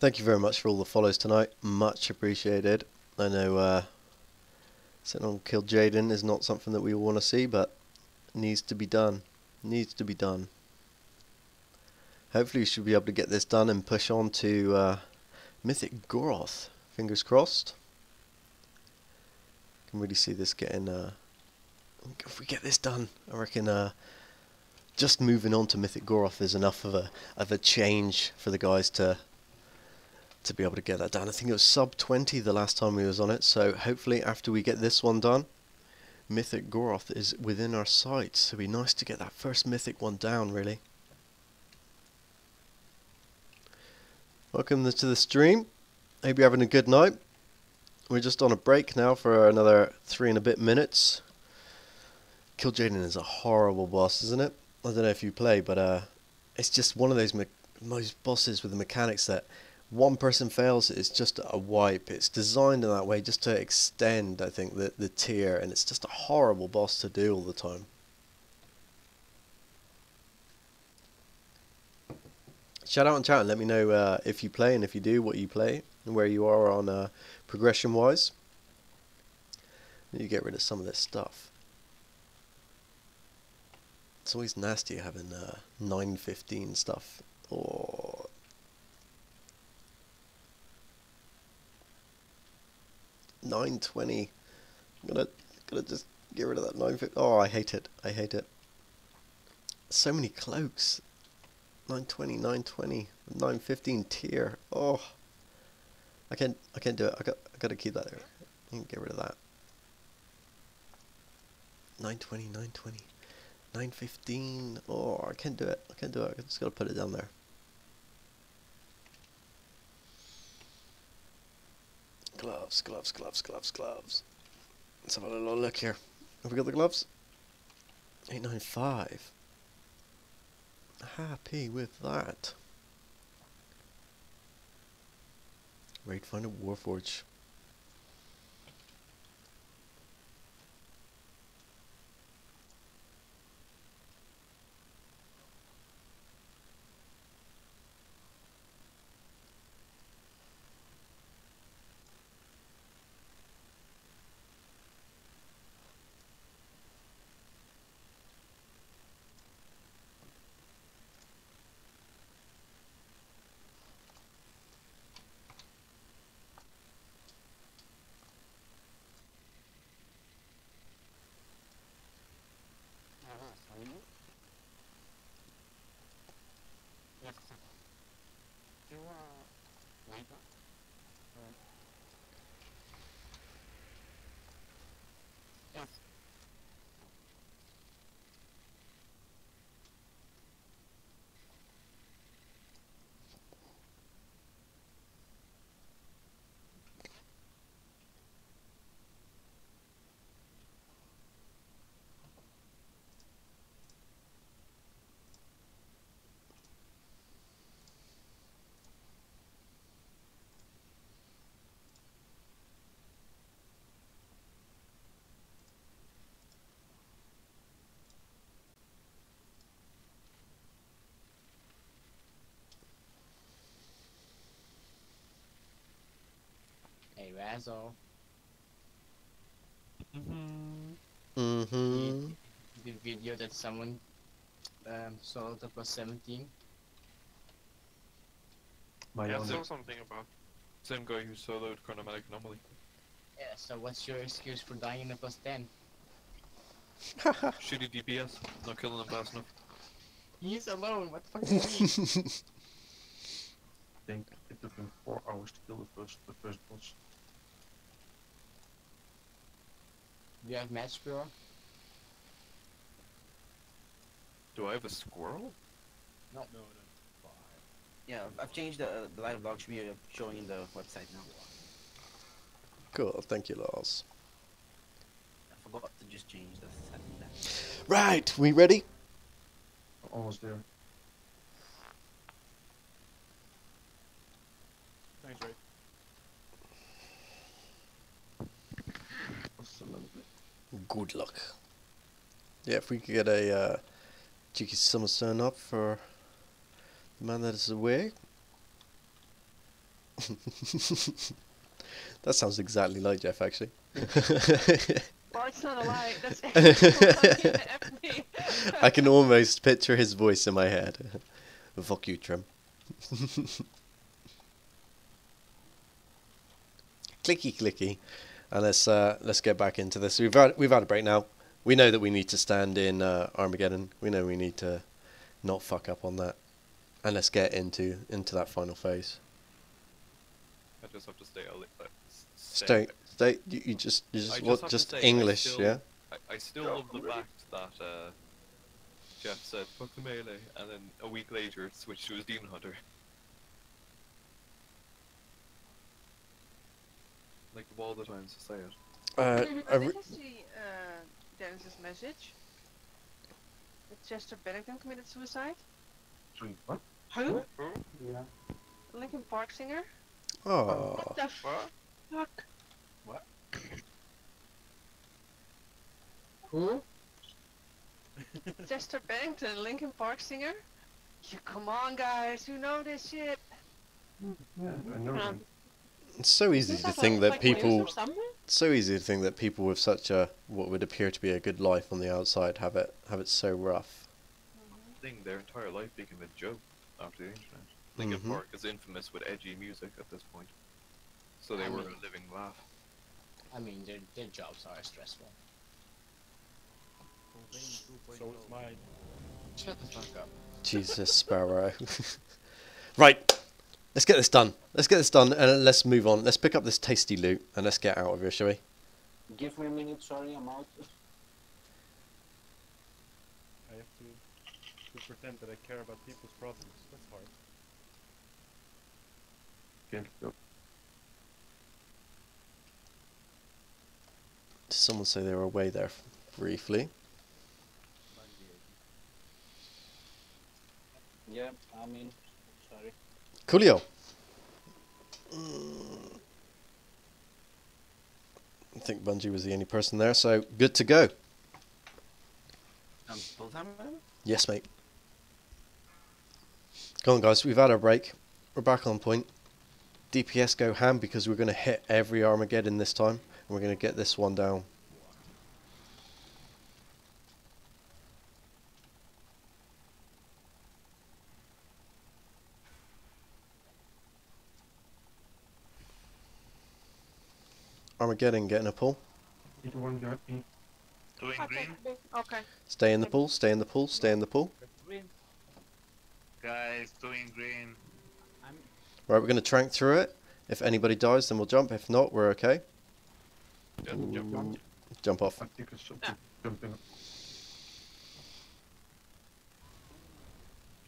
Thank you very much for all the follows tonight. Much appreciated. I know sitting on Kil'jaden is not something that we all want to see, but needs to be done. Needs to be done. Hopefully we should be able to get this done and push on to Mythic Goroth. Fingers crossed. Can really see this getting... if we get this done, I reckon just moving on to Mythic Goroth is enough of a change for the guys to be able to get that done. I think it was sub 20 the last time we was on it, so hopefully after we get this one done, Mythic Goroth is within our sights. So it'd be nice to get that first Mythic one down, really. Welcome to the stream. Hope you're having a good night. We're just on a break now for another 3 and a bit minutes. Kil'jaden is a horrible boss, isn't it? I don't know if you play, but it's just one of those most bosses with the mechanics that one person fails, it's just a wipe. It's designed in that way just to extend, I think, the tier, and it's just a horrible boss to do all the time. Shout out in chat and let me know if you play, and if you do, what you play, and where you are on progression-wise. You get rid of some of this stuff. It's always nasty having 915 stuff. Oh. $920. I'm gonna just get rid of that 950. Oh, I hate it. I hate it. So many cloaks. 920, 920, 915 tier. Oh, I can't do it. I gotta keep that there. I can get rid of that. 920, 920, 915. Oh, I can't do it. I can't do it. I just gotta put it down there. Gloves, gloves, gloves, gloves, gloves. Let's have a little look here. Have we got the gloves? 895. Happy with that. Raid Finder Warforge. Hey, Razzle. The video that someone saw that was 17. Yeah, I saw something about same guy who soloed Chronomatic Anomaly. Yeah, so what's your excuse for dying in a +10? Shitty DPS, not killing him fast enough. He's alone, what the fuck do you mean? I think it took him 4 hours to kill the first boss. Do you have match bro? Do I have a squirrel? No. Yeah, I've changed the live log should be showing in the website now. Cool, thank you, Lars. I forgot to just change the setting. Right, we ready? Almost there. Thanks, Ray. Just a little bit. Good luck. Yeah, if we could get a cheeky summer sun up for the man that is away. That sounds exactly like Jeff, actually. Well, it's not a lie. That's actually I can almost picture his voice in my head. Fuck you, Trim. Clicky clicky. And let's get back into this. We've had a break now. We know that we need to stand in Armageddon. We know we need to not fuck up on that. And let's get into that final phase. I just have to stay. Stay. You just say, English, yeah. I still love the fact that Jeff said fuck the melee, and then a week later it switched to his demon hunter. Like of all the times to say it. I didn't see Dennis's message. That Chester Bennington committed suicide. Sorry, what? Who? Yeah. Linkin Park singer? Oh. What the fuck? What? Who? Chester Bennington, Linkin Park singer? You come on, guys, you know this shit. Yeah, I know them. It's so easy to think that people. It's so easy to think that people with such a what would appear to be a good life on the outside have it so rough. I think their entire life became a joke after the internet. Linkin Park is infamous with edgy music at this point, so they were a living laugh. I mean, their jobs are stressful. So it's mine. Shut the fuck up. Jesus, Sparrow. Right, let's get this done. Let's get this done and let's move on. Let's pick up this tasty loot and let's get out of here, shall we? Give me a minute, sorry, I'm out. I have to pretend that I care about people's problems. That's hard. Can't go. Did someone say they were away there briefly? Yeah, I mean, sorry. Coolio. I think Bungie was the only person there, so good to go. Full time? Yes, mate. Come on, guys. We've had our break. We're back on point. DPS go ham because we're going to hit every Armageddon this time. And we're going to get this one down. Armageddon getting a pull. Either one got me. Doing green. Okay. Stay in the pool, stay in the pool, stay in the pool. Guys, doing green. Right, we're going to trank through it. If anybody dies, then we'll jump. If not, we're okay. Just jump on. Jump off. I think it's something jumping.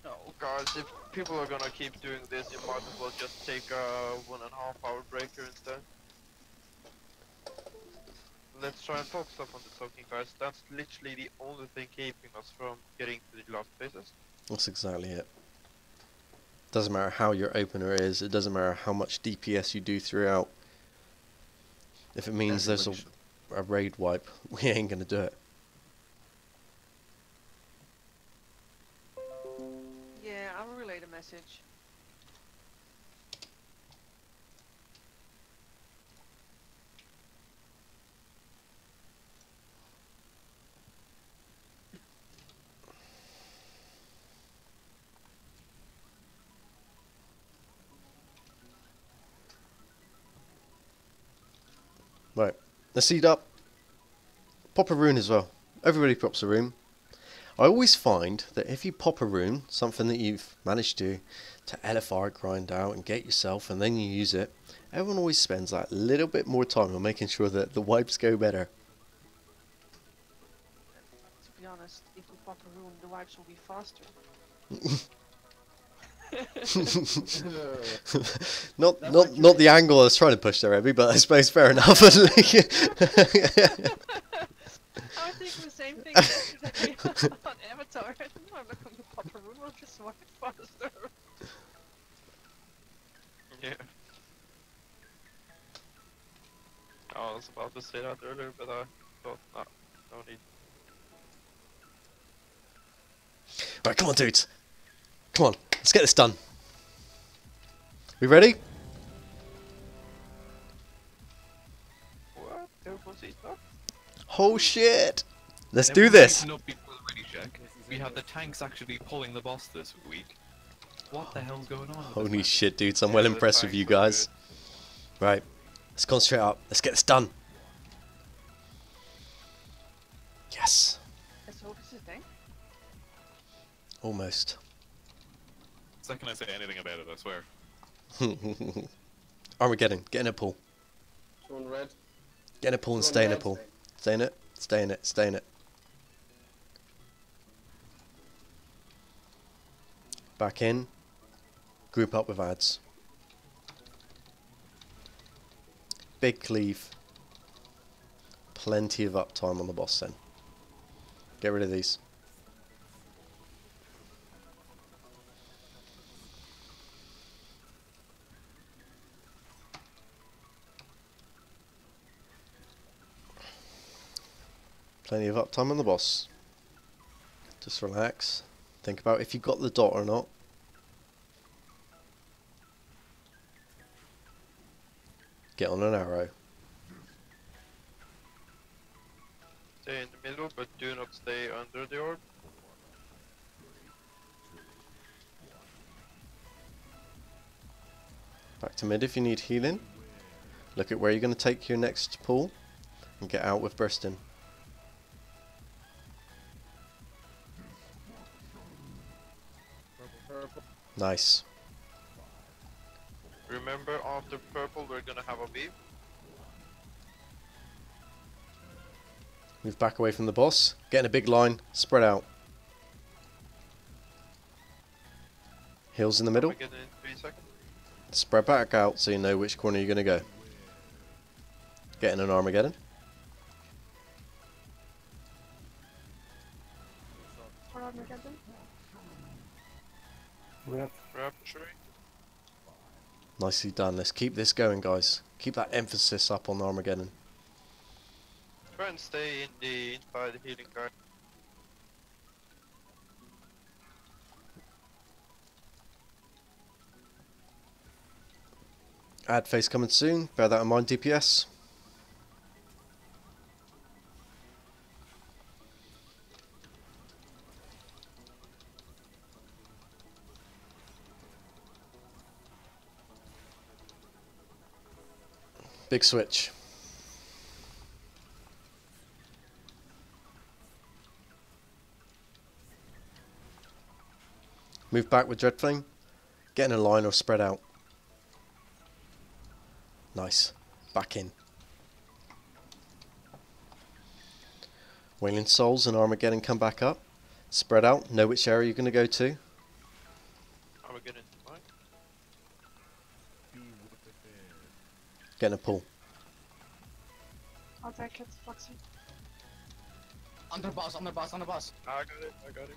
No, guys, if people are gonna keep doing this, you might as well just take a 1.5 hour break here instead. Let's try and focus up on the token, guys. That's literally the only thing keeping us from getting to the last phases. That's exactly it. Doesn't matter how your opener is, it doesn't matter how much DPS you do throughout. If it means there's a raid wipe, we ain't gonna do it. Yeah, I will relay the message. Right, let's seed up. Pop a rune as well. Everybody pops a rune. I always find that if you pop a rune, something that you've managed to LFR grind out and get yourself, and then you use it, everyone always spends that little bit more time on making sure that the wipes go better. To be honest, if we pop a rune, the wipes will be faster. not the angle I was trying to push there, Ebby, but I suppose fair enough. I was thinking the same thing on Avatar. I'm not going to pop a rune, I'll just swipe faster. Yeah. I was about to say that earlier, but I thought, no need. Right, come on, dudes. Come on, let's get this done. We ready? Oh shit! Let's do Everyone's this! beating up before the ready check. We have the tanks actually pulling the boss this week. What the hell's going on? With this Holy match? shit, dudes, I'm Yeah, well the impressed with tanks you look guys. Right, let's concentrate up. Let's get this done. Yes. Is focus a thing? Almost. The second I say anything about it, I swear. Armageddon, get in a pool. Someone red. Get in a pool and Someone stay in a red. pool. Stay in it, stay in it, stay in it. Back in. Group up with ads. Big cleave. Plenty of uptime on the boss then. Get rid of these. Plenty of uptime on the boss. Just relax. Think about if you got the dot or not. Get on an arrow. Stay in the middle, but do not stay under the orb. Back to mid if you need healing. Look at where you're going to take your next pull. And get out with bursting. Purple. Nice. Remember, after purple, we're gonna have a beef. Move back away from the boss. Get in a big line. Spread out. Heals in the middle. Armageddon in 3 seconds. Spread back out so you know which corner you're going to go. Get in an Armageddon. Or Armageddon? Rapture. Nicely done. Let's keep this going, guys. Keep that emphasis up on Armageddon. Try and stay in the inside the healing card. Ad phase coming soon. Bear that in mind, DPS. Big switch. Move back with Dreadflame. Get in a line or spread out. Nice. Back in. Wailing Souls and Armageddon come back up. Spread out. Know which area you're going to go to. Armageddon. Right. Get in a pool. I'll take it, Foxy. On the boss, on the boss, on the boss. I got it, I got it.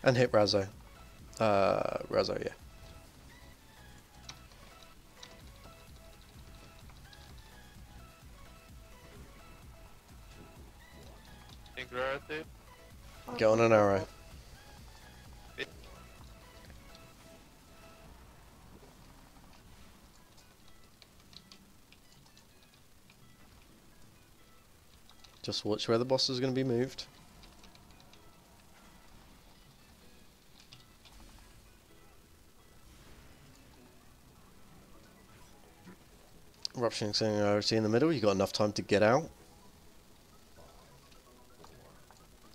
And hit Razo. Razo, yeah. Singularity. Get on an arrow. Just watch where the boss is going to be moved. Rupturing Singularity in the middle. You got enough time to get out.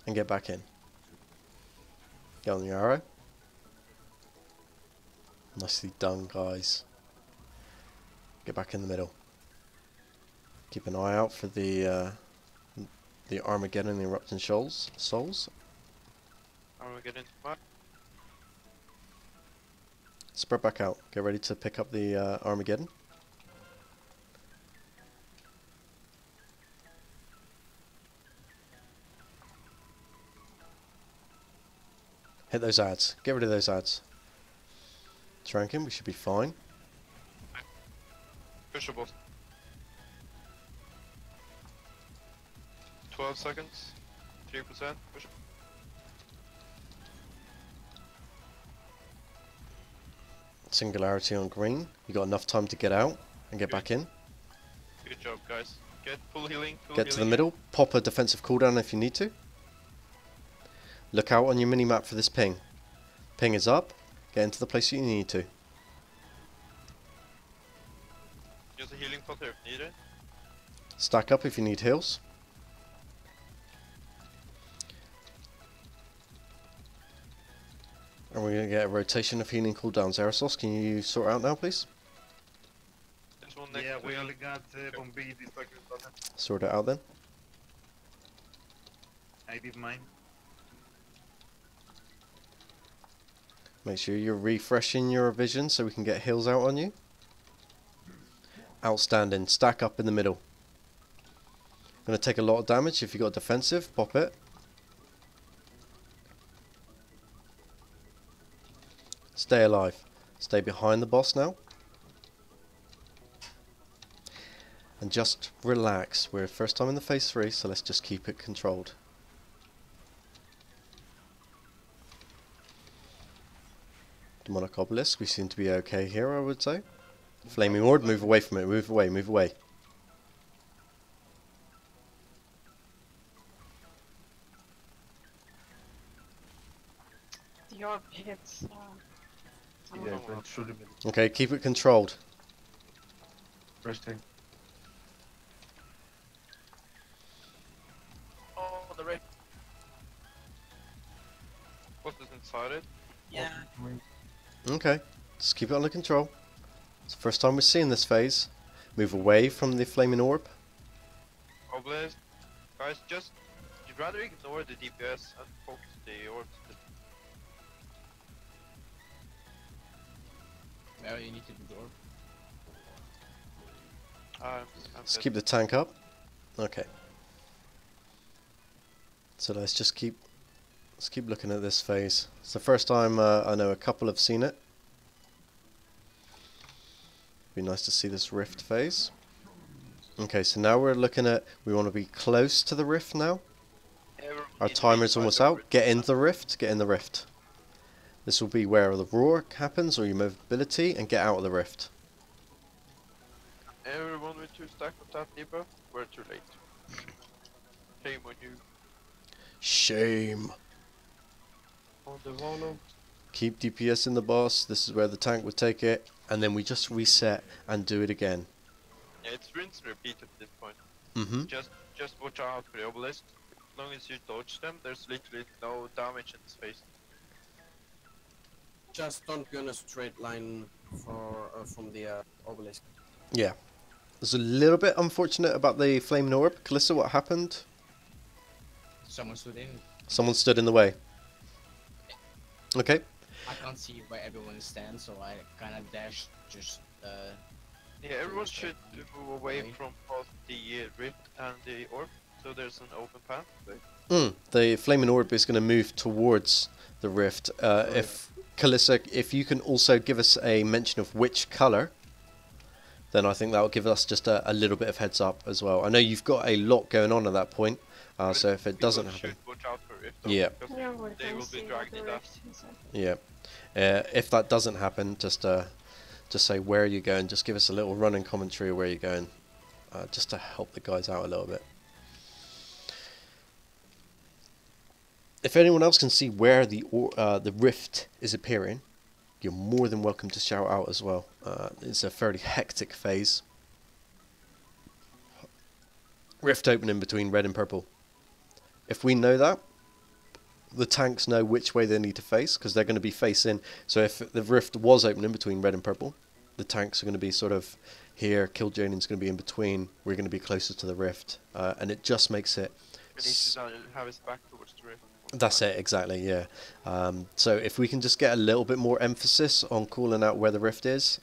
And get back in. Get on the arrow. Nicely done, guys. Get back in the middle. Keep an eye out for the Armageddon and the Erupting Souls. Armageddon. Right. Spread back out. Get ready to pick up the Armageddon. Hit those ads. Get rid of those ads. Tranking, we should be fine. Pushable. 12 seconds. 3%. Push. Singularity on green. You got enough time to get out and get back in. Good job, guys. Get full healing. Full Get to the healing. middle. Pop a defensive cooldown if you need to. Look out on your mini-map for this ping. Ping is up. Get into the place you need to. Use a healing pot here if needed. Stack up if you need heals. And we're going to get a rotation of healing cooldowns. Aerosos, can you sort out now, please? There's one next Yeah, to we me. only got Bombay this fucking button. Sort it out then. I did mine. Make sure you're refreshing your vision so we can get heals out on you. Outstanding. Stack up in the middle. Going to take a lot of damage. If you got defensive, pop it. Stay alive. Stay behind the boss now. And just relax. We're first time in the phase 3, so let's just keep it controlled. Demonic Obelisk, we seem to be okay here, I would say. Flaming Orb, move away from it. Move away, move away. The orb hits. Yeah, but should have been Okay, keep it controlled. resting. Oh, the red. What is inside it? Yeah. Okay, just keep it under control. It's the first time we're seeing this phase. Move away from the Flaming Orb. Obelisk. Guys, just... You'd rather ignore the DPS and focus the orbs. Well, you need to do the orb. I'm Let's dead. keep the tank up. Okay. So let's keep looking at this phase. It's the first time I know a couple have seen it. Be nice to see this rift phase. Okay, so now we're looking at, we want to be close to the rift now. Everyone Our needs to timer's be almost inside the out. rift. Get in the rift. Get in the rift. This will be where the roar happens, or your mobility, and get out of the rift. Everyone with 2 stack of that debuff, we're too late. Shame on you. Shame. On the Volo. Keep DPS in the boss. This is where the tank would take it, and then we just reset and do it again. Yeah, it's rinse and repeat at this point. Mm-hmm. Just watch out for the obelisk. As long as you dodge them, there's literally no damage in space. Just don't go in a straight line from the obelisk. Yeah. It's a little bit unfortunate about the Flaming Orb. Calista, what happened? Someone stood in. Someone stood in the way. Okay. I can't see where everyone stands, so I kind of dashed just. Yeah, everyone should move away Okay. from both the rift and the orb, so there's an open path. The Flaming Orb is going to move towards the rift. If Calista, if you can also give us a mention of which colour, then I think that will give us just a little bit of heads up as well. I know you've got a lot going on at that point, so if it doesn't People happen, should watch out for rift. though, Yeah. because Yeah, we're They gonna will be see dragged what in the that. rift is. yeah. If that doesn't happen, just say where you're going. Just give us a little running commentary of where you're going, just to help the guys out a little bit. If anyone else can see where the rift is appearing, you're more than welcome to shout out as well. It's a fairly hectic phase. Rift opening between red and purple. If we know that, the tanks know which way they need to face, because they're going to be facing. So if the rift was opening between red and purple, the tanks are going to be sort of here. Kil'jaden's going to be in between. We're going to be closer to the rift, and it just makes it. We need to have his back towards the rift. That's it, exactly, yeah. So if we can just get a little bit more emphasis on calling out where the rift is,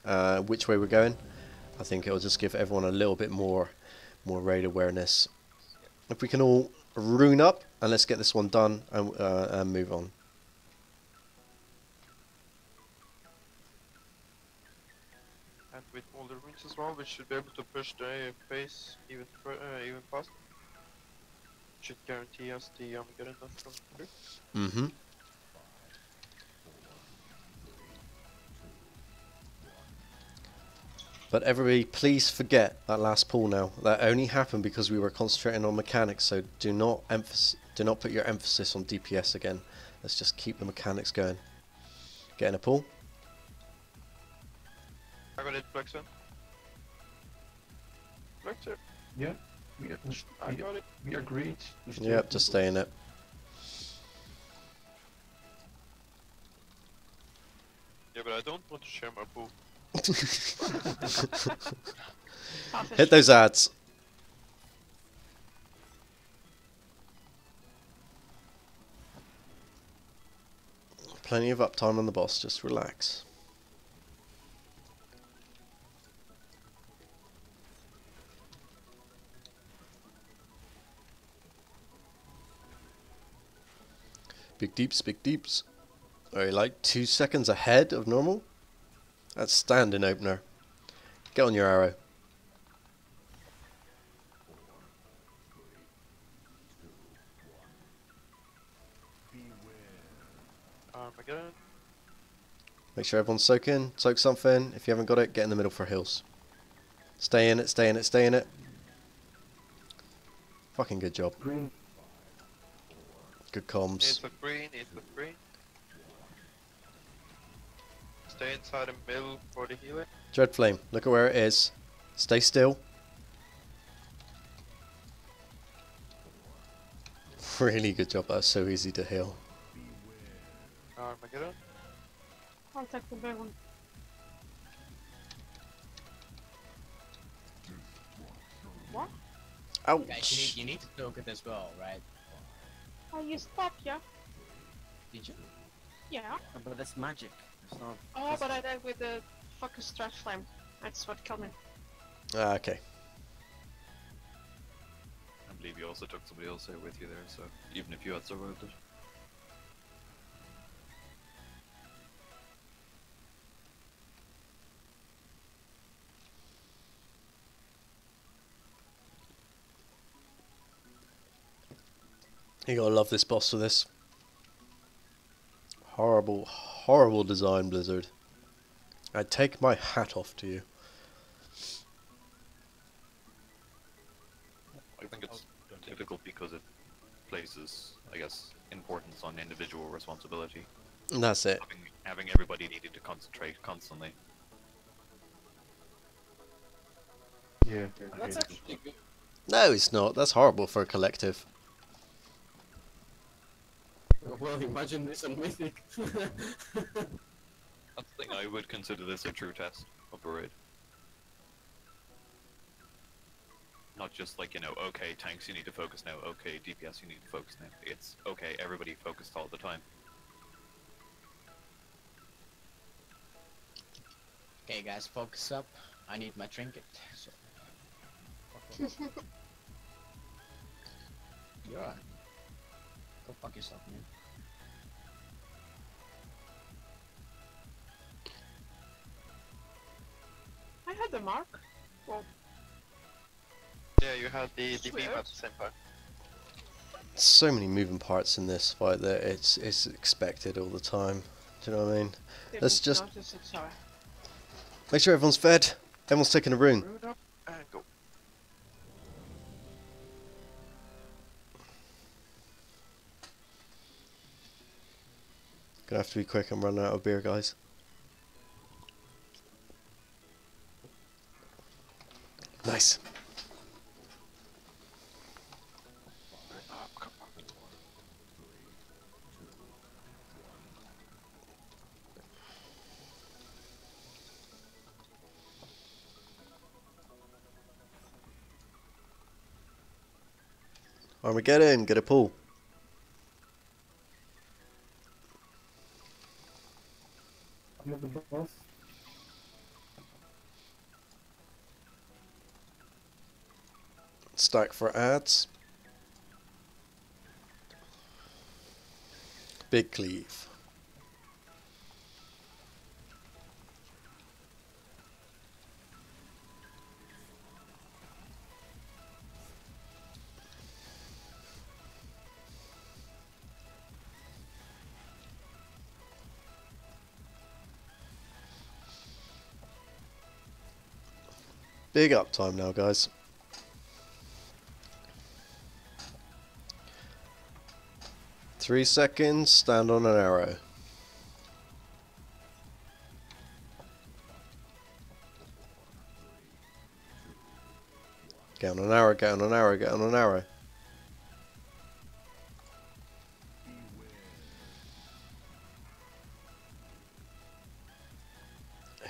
which way we're going, I think it'll just give everyone a little bit more raid awareness. If we can all rune up, and let's get this one done and move on. And with all the runes as well, we should be able to push the phase even faster. Should guarantee us the Armageddon from the rift. Mm-hmm. But everybody, please forget that last pull now. That only happened because we were concentrating on mechanics. So do not put your emphasis on DPS again. Let's just keep the mechanics going. Getting a pull. I got it, Flexen. Flexer. Yeah, I got it. we agreed. to steal Yep, just people. stay in it. Yeah, but I don't want to share my pool. Hit those ads. Plenty of uptime on the boss, just relax. Big deeps, big deeps. Are you like 2 seconds ahead of normal? That's standing opener. Get on your arrow. Armageddon. Make sure everyone's soaking. Soak something. If you haven't got it, get in the middle for heals. Stay in it, stay in it, stay in it. Fucking good job. Green. Good comms. Need for green, need for green. Stay inside the middle for the healing. Dread Flame, look at where it is. Stay still. Really good job. That's so easy to heal. Armageddon. I'll take the big one. What? Guys, Ouch. you need to soak it as well, right? I used that, yeah. Did you? Yeah. But that's magic. It's not. Oh, but I died with the fucking stretch flame. That's what killed me. Ah, okay. I believe you also took somebody else there with you there, so even if you had survived it. You gotta love this boss for this. Horrible, horrible design, Blizzard. I take my hat off to you. I think it's difficult because it places, I guess, importance on individual responsibility. And that's it. Having everybody needing to concentrate constantly. Yeah. That's actually good. No, it's not. That's horrible for a collective. Well, imagine this on Mythic. That's the thing, I would consider this a true test of a raid. Not just like, you know, okay, tanks you need to focus now, okay, DPS you need to focus now. It's, okay, everybody focused all the time. Okay, guys, focus up. I need my trinket. So. You're right. Go fuck yourself, man. I had the mark. Well, Yeah, you had the beam Sweet. at the same time. So many moving parts in this fight that it's expected all the time. Do you know what I mean? didn't Let's just- notice it, sorry. Make sure everyone's fed. Everyone's taking a rune. Root up and go. Gonna have to be quick. I'm running out of beer, guys. Nice. Armageddon, get a pull. I'm at the boss. Stack for ads. Big cleave. Big uptime now, guys. Three seconds, stand on an arrow. Get on an arrow, get on an arrow, get on an arrow.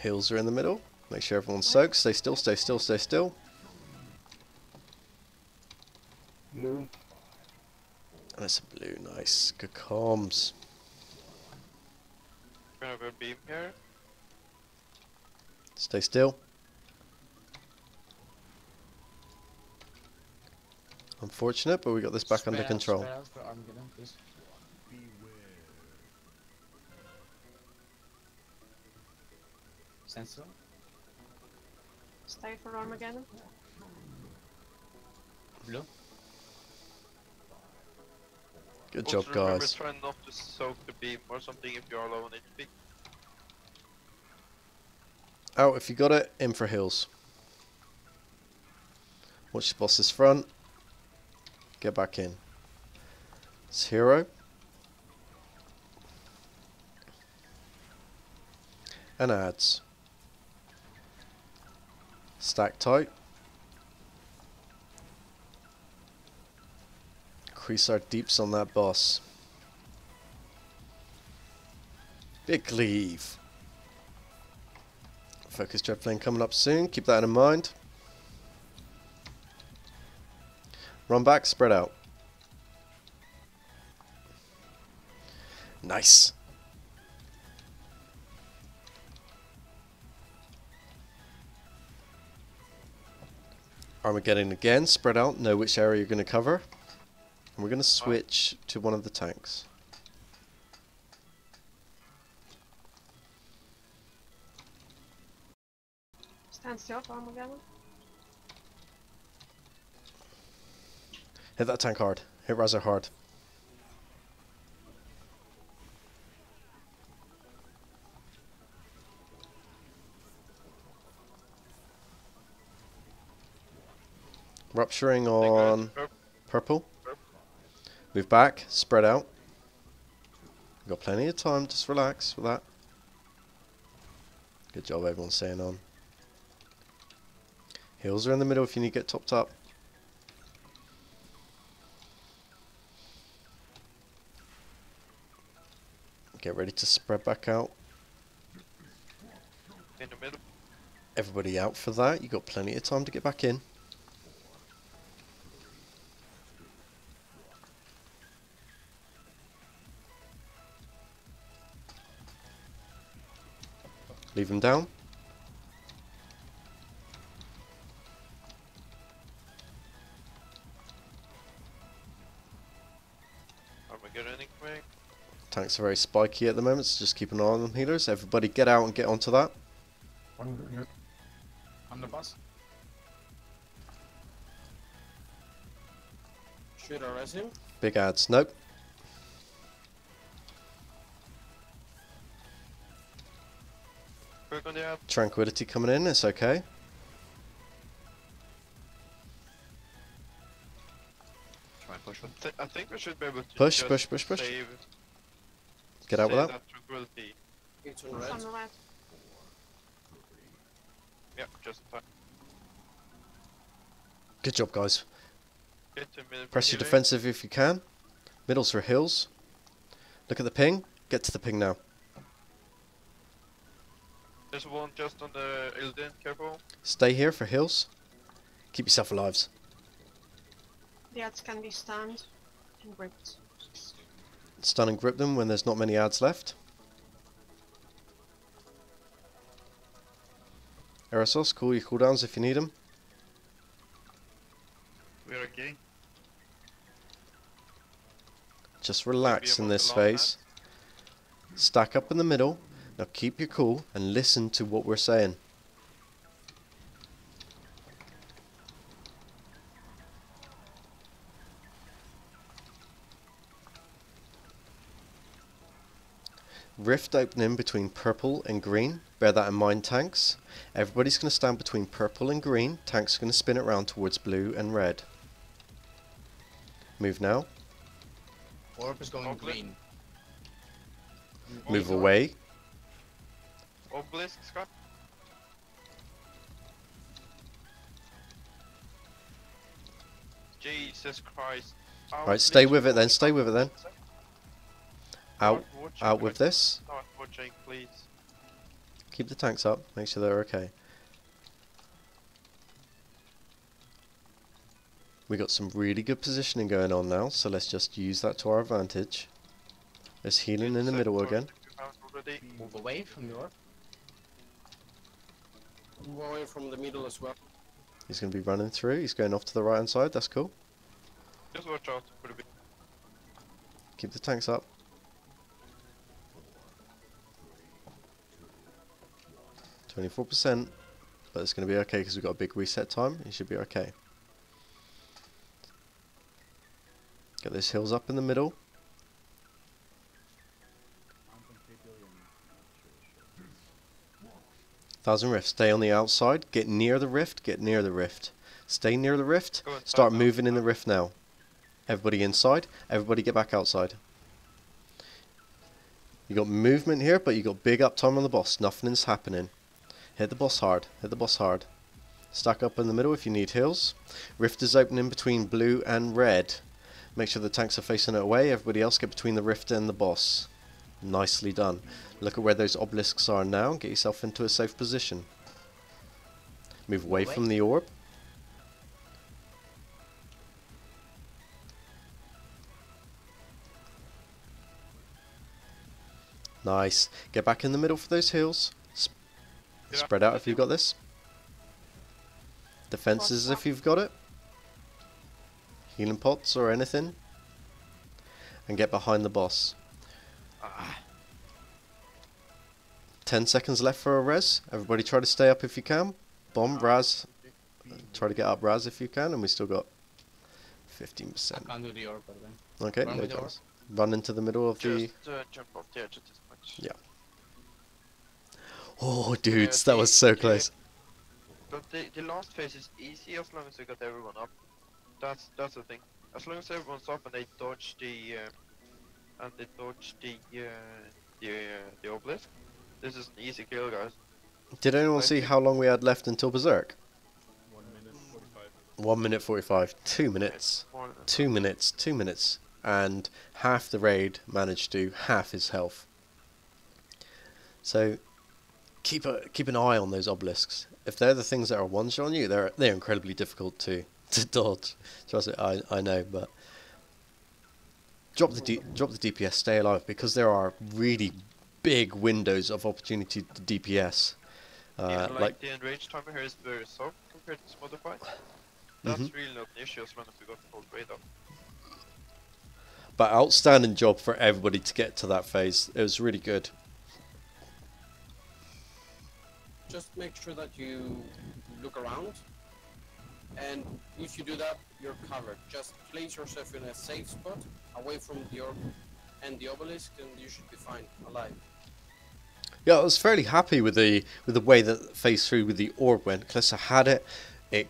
Heals are in the middle. Make sure everyone's soaked. Stay still, stay still, stay still. Blue. And it's a blue, nice. Good comms. Gonna have a beam here. Stay still. Unfortunate, but we got this back under control. Spread out for Armageddon, please. Stand still. Stay for Armageddon. Blue. Good Also job, remember, guys. try not to soak the beam or something if you are low on HP. Out if you got it, in for heals. Watch the boss's front. Get back in. It's hero. And adds. Stack tight. Increase our deeps on that boss. Big cleave. Focus jet plane coming up soon. Keep that in mind. Run back, spread out. Nice. Armageddon again, spread out, know which area you're going to cover. And we're going to switch to one of the tanks. Stand still for Armageddon. Hit that tank hard. Hit Razer hard. Rupturing on purple. Move back, spread out. We've got plenty of time, just relax with that. Good job, everyone staying on. Heals are in the middle if you need to get topped up. Get ready to spread back out. In the middle. Everybody out for that. You got plenty of time to get back in. Leave them down. Armageddon quick. Tanks are very spiky at the moment, so just keep an eye on them, healers. Everybody get out and get onto that. One here. On the boss. Should I res him? Big ads. Nope. Quick on the app. Tranquility coming in, it's okay. Try and push one. I think we should be able to Push, just push, push, push. Save, Get out with save that. tranquility. It's on It's red. on the red. Yeah, just in time. Good job, guys. Get to middle. Press your defensive if you can. Middles for hills. Look at the ping. Get to the ping now. There's one just on the Ilden, careful. Stay here for hills. Keep yourself alive. The ads can be stunned and gripped. Stun and grip them when there's not many ads left. Aerosols, call your cooldowns if you need them. We're okay. Just relax in about this the long phase. Stack up in the middle. Now keep your cool and listen to what we're saying. Rift opening between purple and green. Bear that in mind, tanks. Everybody's going to stand between purple and green. Tanks are going to spin it around towards blue and red. Move now. Orb is going green. Move away. Obelisk, Scott. Jesus Christ. Right, stay with it then, stay with it then. Out, Start watching, out with guys. this. Start watching, please. Keep the tanks up, make sure they're okay. We got some really good positioning going on now, so let's just use that to our advantage. There's healing in the middle again. Already. Move away from the orb. Move away from the middle as well. He's going to be running through, he's going off to the right hand side, that's cool. Just watch out for the big. Keep the tanks up. %, but it's going to be okay because we've got a big reset time. It should be okay. Get those hills up in the middle. 1,000 rifts. Stay on the outside. Get near the rift. Get near the rift. Stay near the rift. Go inside Start now. moving in the rift now. Everybody inside. Everybody get back outside. You got movement here, but you got big uptime on the boss. Nothing's happening. Hit the boss hard. Hit the boss hard. Stack up in the middle if you need heals. Rift is opening between blue and red. Make sure the tanks are facing it away. Everybody else get between the rift and the boss. Nicely done. Look at where those obelisks are now. Get yourself into a safe position. Move away from the orb. Nice. Get back in the middle for those heals. Yeah. Spread out if you've got this. Defenses if you've got it. Healing pots or anything. And get behind the boss. 10 seconds left for a res. Everybody try to stay up if you can. Bomb, Raz. Try to get up Raz if you can. And we still got 15%. I can't do the orb, by the way. Okay, Run no with the orb. chance. Run into the middle of the... Just jump off the edge at this much. Yeah. Oh, dudes, that was so close. But the last phase is easy as long as we got everyone up. That's the thing. As long as everyone's up and they dodge the the obelisk, this is an easy kill, guys. Did anyone see how long we had left until Berserk? 1 minute 45. 1 minute 45. 2 minutes. 2 minutes. 2 minutes. And half the raid managed to half his health. So keep an eye on those obelisks. If they're the things that are one-shot on you, they're incredibly difficult to dodge. Trust me, I know, but drop the DPS, stay alive, because there are really big windows of opportunity to DPS. Yeah, like the enrage timer here is very soft compared to Smodified. That's really not an issue as long as we got the whole raid up. but outstanding job for everybody to get to that phase. It was really good. Just make sure that you look around, and if you do that, you're covered. Just place yourself in a safe spot, away from the orb and the obelisk, and you should be fine, alive. Yeah, I was fairly happy with the way that phase 3 with the orb went. Kalista had it, it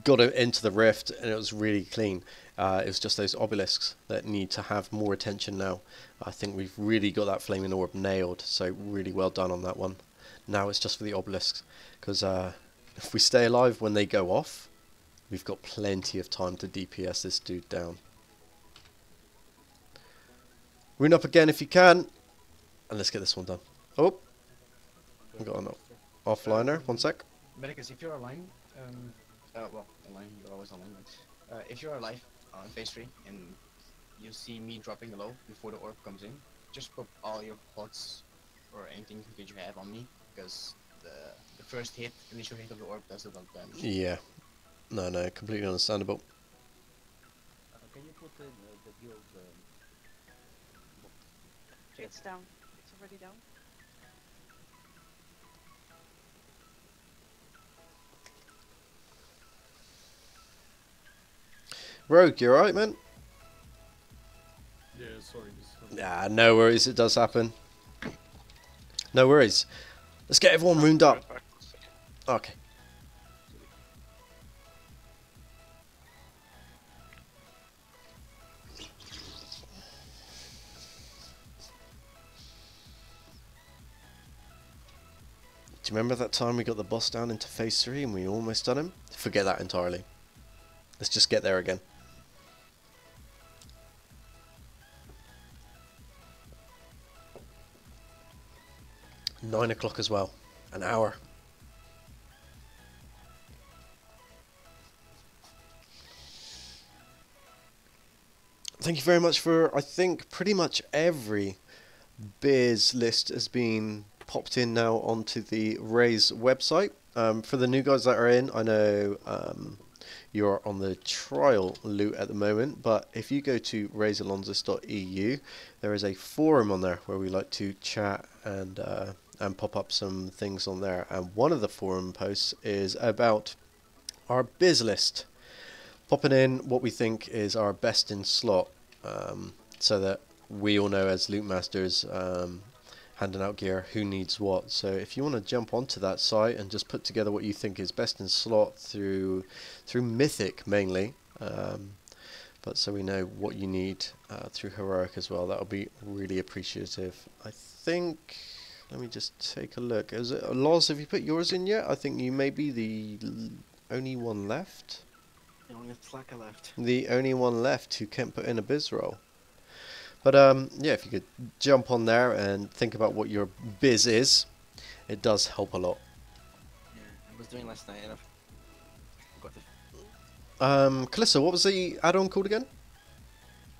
got it into the rift, and it was really clean. It was just those obelisks that need to have more attention now. I think we've really got that flaming orb nailed, so really well done on that one. Now it's just for the obelisks, because if we stay alive when they go off, we've got plenty of time to DPS this dude down. Rune up again if you can, and let's get this one done. Oh, we got an offliner. 1 sec. Medacus, if you're online, well, online, you're always online, but if you're alive on phase 3 and you see me dropping low before the orb comes in, just put all your pots or anything that you have on me, because the first initial hit of the orb does a lot of damage. Yeah. No, completely understandable. Can you put in the guild? It's down. It's already down. Rogue, you alright, man? Yeah, sorry. Nah, no worries, it does happen. No worries. Let's get everyone roomed up. Okay. Do you remember that time we got the boss down into phase 3 and we almost done him? Forget that entirely. Let's just get there again. Nine o'clock as well. An hour. Thank you very much for, I think, pretty much every beers list has been popped in now onto the Raze website. For the new guys that are in, I know you're on the trial loot at the moment, but if you go to raze-alonsus.eu, there is a forum on there where we like to chat and pop up some things on there. And one of the forum posts is about our biz list, popping in what we think is our best in slot, so that we all know as loot masters handing out gear who needs what. So if you want to jump onto that site and just put together what you think is best in slot through Mythic mainly, but so we know what you need through Heroic as well, that would be really appreciative. I think, let me just take a look. Is it Loz, have you put yours in yet? I think you may be the only one left. The only slacker left. The only one left who can't put in a biz roll. But yeah, if you could jump on there and think about what your biz is, it does help a lot. Yeah, I was doing last night and I forgot the Calissa, what was the add-on called again?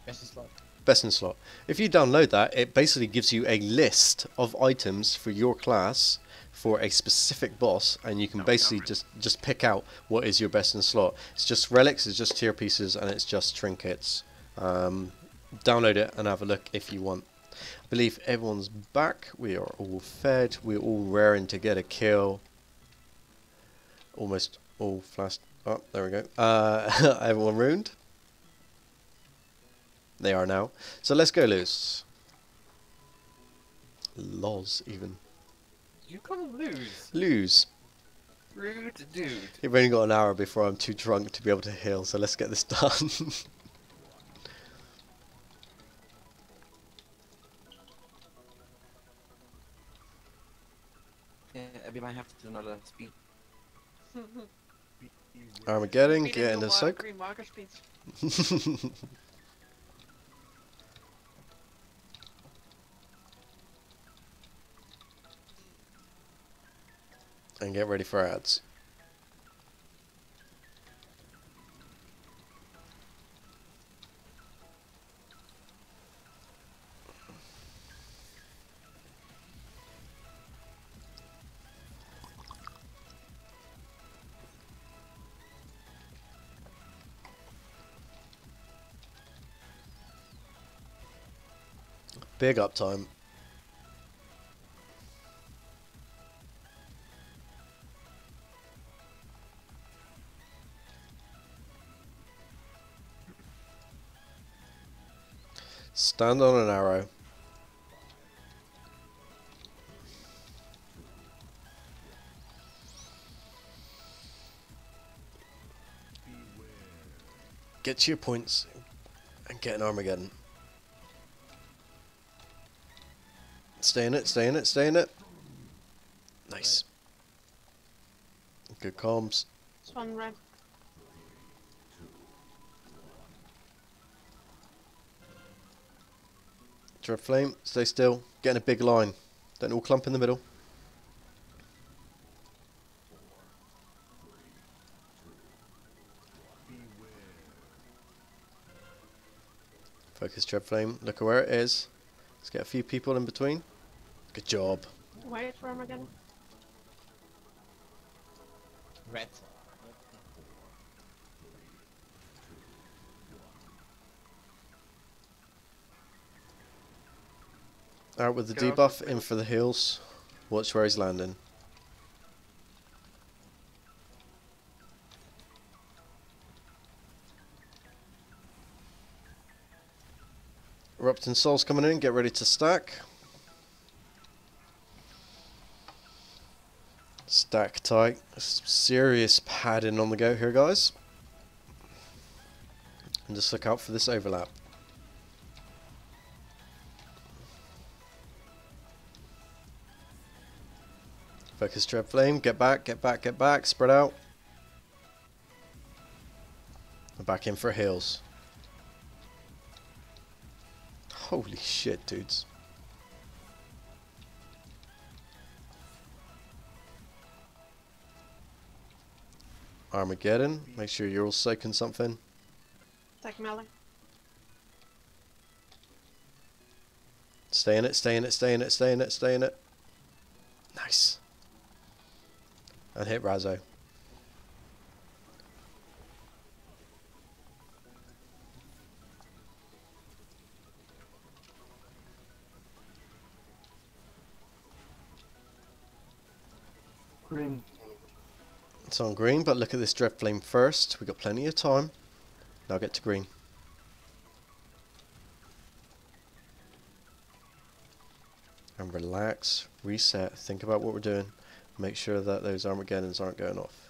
best in slot. Best in slot. If you download that, it basically gives you a list of items for your class for a specific boss, and you can basically just pick out what is your best in slot. It's just relics, it's just tier pieces, and it's just trinkets. Download it and have a look if you want. I believe everyone's back. We are all fed. We're all raring to get a kill. Almost all flashed. Oh, there we go. Everyone ruined. They are now. So let's go loose. Loz even. You can't lose. Lose. Rude dude. You've only got an hour before I'm too drunk to be able to heal, so let's get this done. Yeah, we might have to do another speed. Armageddon, Beat get in into the soak. green marker speeds. And get ready for ads. Big uptime. Stand on an arrow. Get to your points and get an Armageddon. Stay in it, stay in it, stay in it. Nice. Good comms. This one red. Dread Flame, stay still. Get in a big line. Don't all clump in the middle. Focus Dread Flame. Look at where it is. Let's get a few people in between. Good job. Wait for him again. Red. Out with the Get off debuff, the in for the heals. Watch where he's landing. Erupting Souls coming in, get ready to stack. stack tight. Serious padding on the go here, guys. And just look out for this overlap. Focus Dread Flame, get back, get back, get back, spread out. And back in for heals. Holy shit, dudes. Armageddon, make sure you're all soaking something. Take melee. Stay in it, stay in it, stay in it, stay in it, stay in it. Nice. And hit Razo. Green. It's on green, but look at this Dread Flame first. We've got plenty of time. Now get to green. And relax, reset, think about what we're doing. Make sure that those Armageddons aren't going off.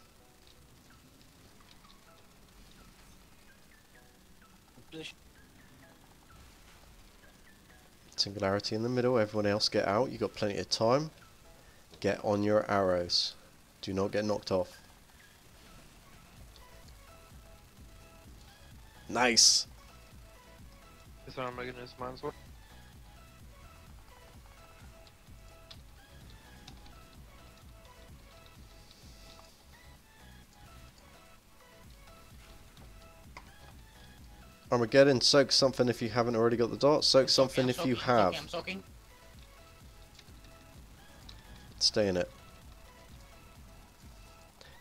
Singularity in the middle, everyone else get out. You've got plenty of time. Get on your arrows. Do not get knocked off. Nice! This Armageddon is mine as well. Armageddon, soak something if you haven't already got the dot. Soak something if you have. I'm soaking. Stay in it.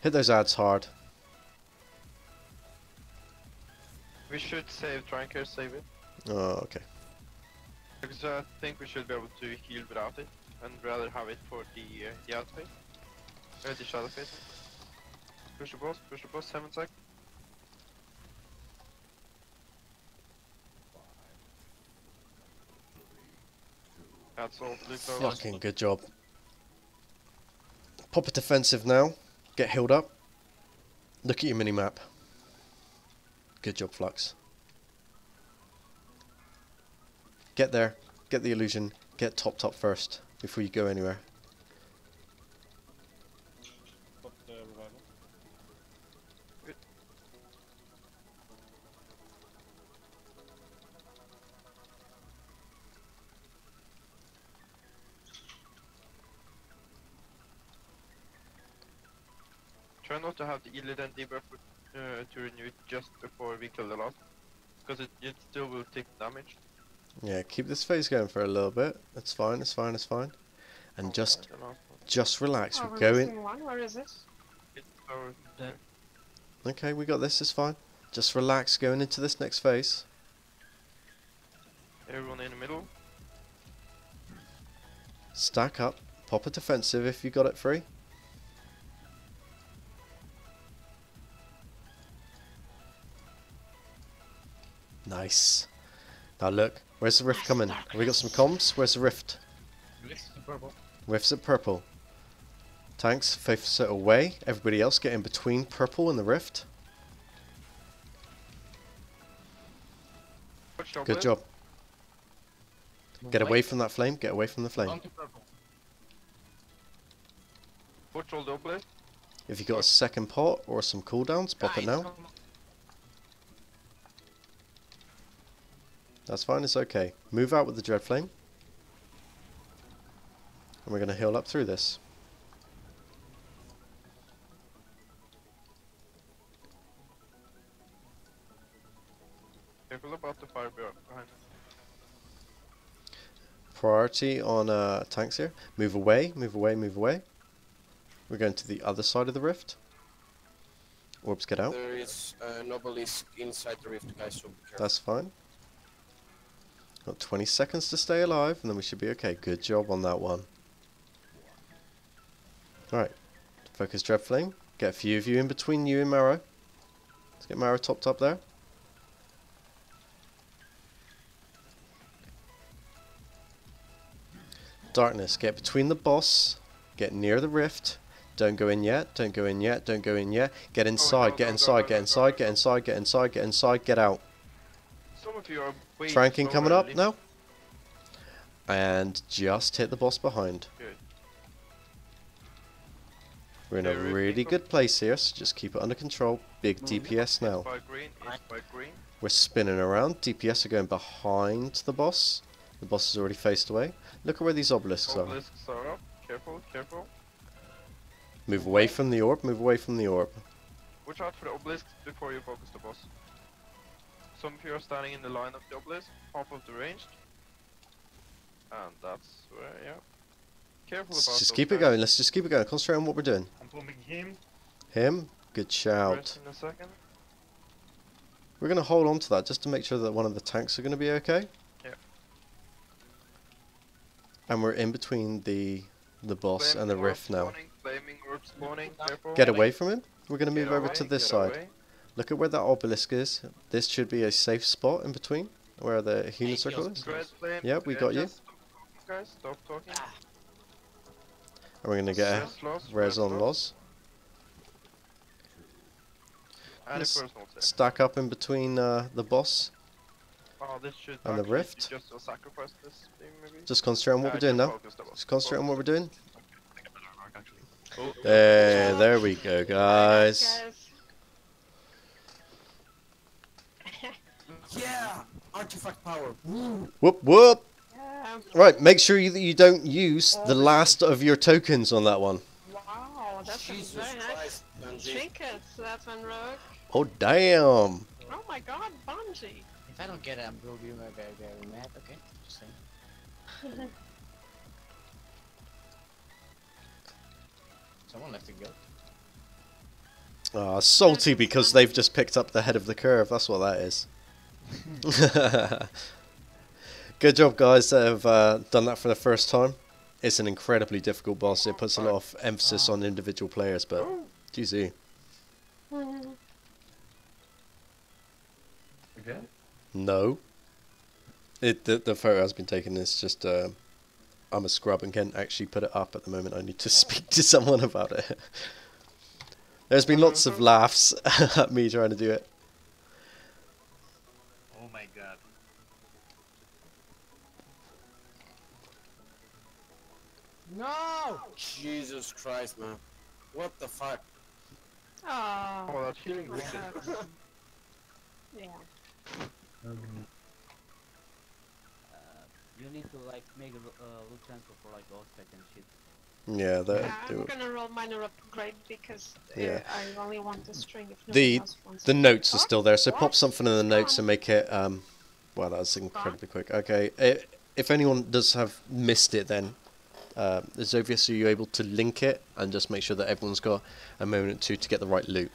Hit those ads hard. We should save, try and care save it. Oh, okay. Because I think we should be able to heal without it, and rather have it for the out phase. The shadow phase. Push the boss, 7 seconds. That's all. Fucking good job. Pop a defensive now. Get healed up. Look at your mini-map. Good job, Flux. Get there. Get the illusion. Get top first before you go anywhere. Got the revival. Try not to have the Kil'jaden debuff to renew it just before we kill the last, because it still will take damage. Yeah, keep this phase going for a little bit. It's fine, it's fine, it's fine. And just relax. Oh, We're we're going. missing one. Where is it? It's our there. Okay, we got this. It's fine. Just relax going into this next phase. Everyone in the middle. Stack up. Pop a defensive if you got it free. Nice. Now look, where's the rift coming? Have we got some comms? Where's the rift? Rift's purple. Rift's at purple. Tanks, face it away. Everybody else get in between purple and the rift. Good job. Get away from that flame. Get away from the flame. Come to purple. Watch all double. If you got a second pot or some cooldowns, pop it Guys, now. come on. That's fine, it's okay. Move out with the Dread Flame. And we're going to heal up through this. Careful about the fire behind. Priority on tanks here. Move away, move away, move away. We're going to the other side of the rift. Orbs, get out. There is an obelisk inside the rift, guys, so be careful. That's fine. Got 20 seconds to stay alive, and then we should be okay. Good job on that one. Alright. Focus Dread Flame. Get a few of you in between you and Marrow. Let's get Marrow topped up there. Darkness. Get between the boss. Get near the rift. Don't go in yet. Don't go in yet. Don't go in yet. Get inside. no, Get go, inside. go, Get go, inside. go, Get go. inside. Get inside. Get inside. Get out. Some of you are way too Tranking slow coming and up leave- now. And just hit the boss behind. Good. We're in a Very really good. good place here, so just keep it under control. Big DPS now. By green, is by green. We're spinning around. DPS are going behind the boss. The boss is already faced away. Look at where these obelisks are. Obelisks are up. Careful, careful. Move away from the orb. Move away from the orb. Watch out for the obelisks before you focus the boss. Some of you are standing in the line of the obelisk, half of the ranged. And that's where, yeah. Careful Let's about just those keep it guys. going. Let's just keep it going. Concentrate on what we're doing. I'm pumping him. Him. Good shout. Rest in a second. We're going to hold on to that just to make sure that one of the tanks are going to be okay. Yeah. And we're in between the boss and the Flaming orb rift now. spawning, flaming orb spawning, careful. Get away from him. We're going to Get move over away, to this get side. away. Look at where that obelisk is. This should be a safe spot in between where the healing circle is. Dread flame. Yeah, we got you. Just stop talking, guys, stop talking. And we're going to get a Rest loss, res rest on loss. loss. And a Let's personal save. stack up in between the boss. Oh, this should and the actually rift. Just sacrifice this thing, maybe. Just concentrate on what we're doing just now. focus the boss. Just concentrate on what we're doing. Oh, There we go, guys. Yeah! Artifact power. Woo! Whoop whoop. Yeah. Right, make sure that you don't use the last of your tokens on that one. Wow, that's a Jesus very nice Christ, Bungie. trinkets, that one, Rogue. Oh damn. Oh my god, Bungie. If I don't get it, I'm will be very, very mad. Okay, just saying. Someone left to go. Salty because they've just picked up the head of the curve. That's what that is. Good job, guys, that have done that for the first time. It's an incredibly difficult boss. It puts a lot of emphasis on individual players, but GG. Again? No. The photo has been taken. It's just I'm a scrub and can't actually put it up at the moment. I need to speak to someone about it. There's been lots of laughs at me trying to do it. Oh my god. No! Jesus Christ, man. What the fuck? Oh, Oh, that healing ring. yeah. You need to like make a loot transfer for like all second shit. Yeah, Yeah, I'm gonna roll minor upgrade because Yeah. I only want the string if no The- one else wants The it. notes are Oh, still there, so what? pop something in the notes and make it. Wow, that was incredibly quick. Okay, if anyone does have missed it, then Zovius, are you able to link it and just make sure that everyone's got a moment or two to get the right loot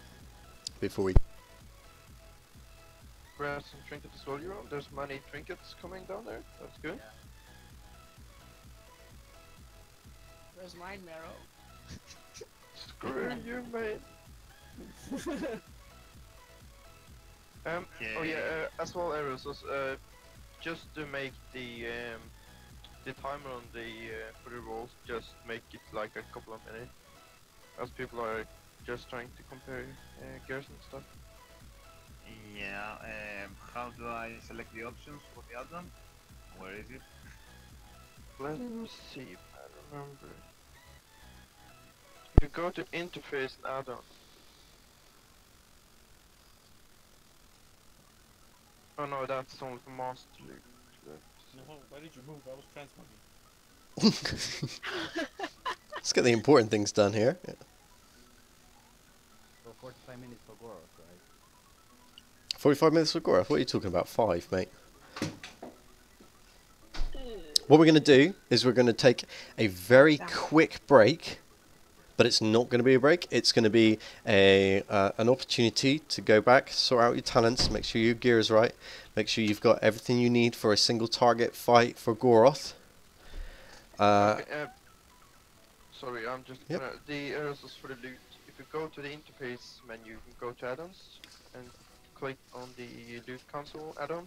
before we? Grab some trinkets as well, Euro. There's many trinkets coming down there. That's good. Where's mine, Marrow? Screw you, mate. Oh yeah, as well, Eros, just to make the timer on the for the rolls, just make it like a couple of minutes, as people are just trying to compare gears and stuff. Yeah, how do I select the options for the add-on? Where is it? Let me see if I remember. You go to interface add-on. Oh no, that's only for master loot. No, why did you move? I was transmogging. Let's get the important things done here. So 45 minutes for Goros, right? 45 minutes for Gorath. What are you talking about? 5, mate. What we're going to do is we're going to take a very quick break, but it's not going to be a break. It's going to be an opportunity to go back, sort out your talents, make sure your gear is right, make sure you've got everything you need for a single target fight for Goroth. Sorry, I'm just Yep. gonna, the arrows is for the loot. If you go to the interface menu, you can go to add-ons and click on the loot console add-on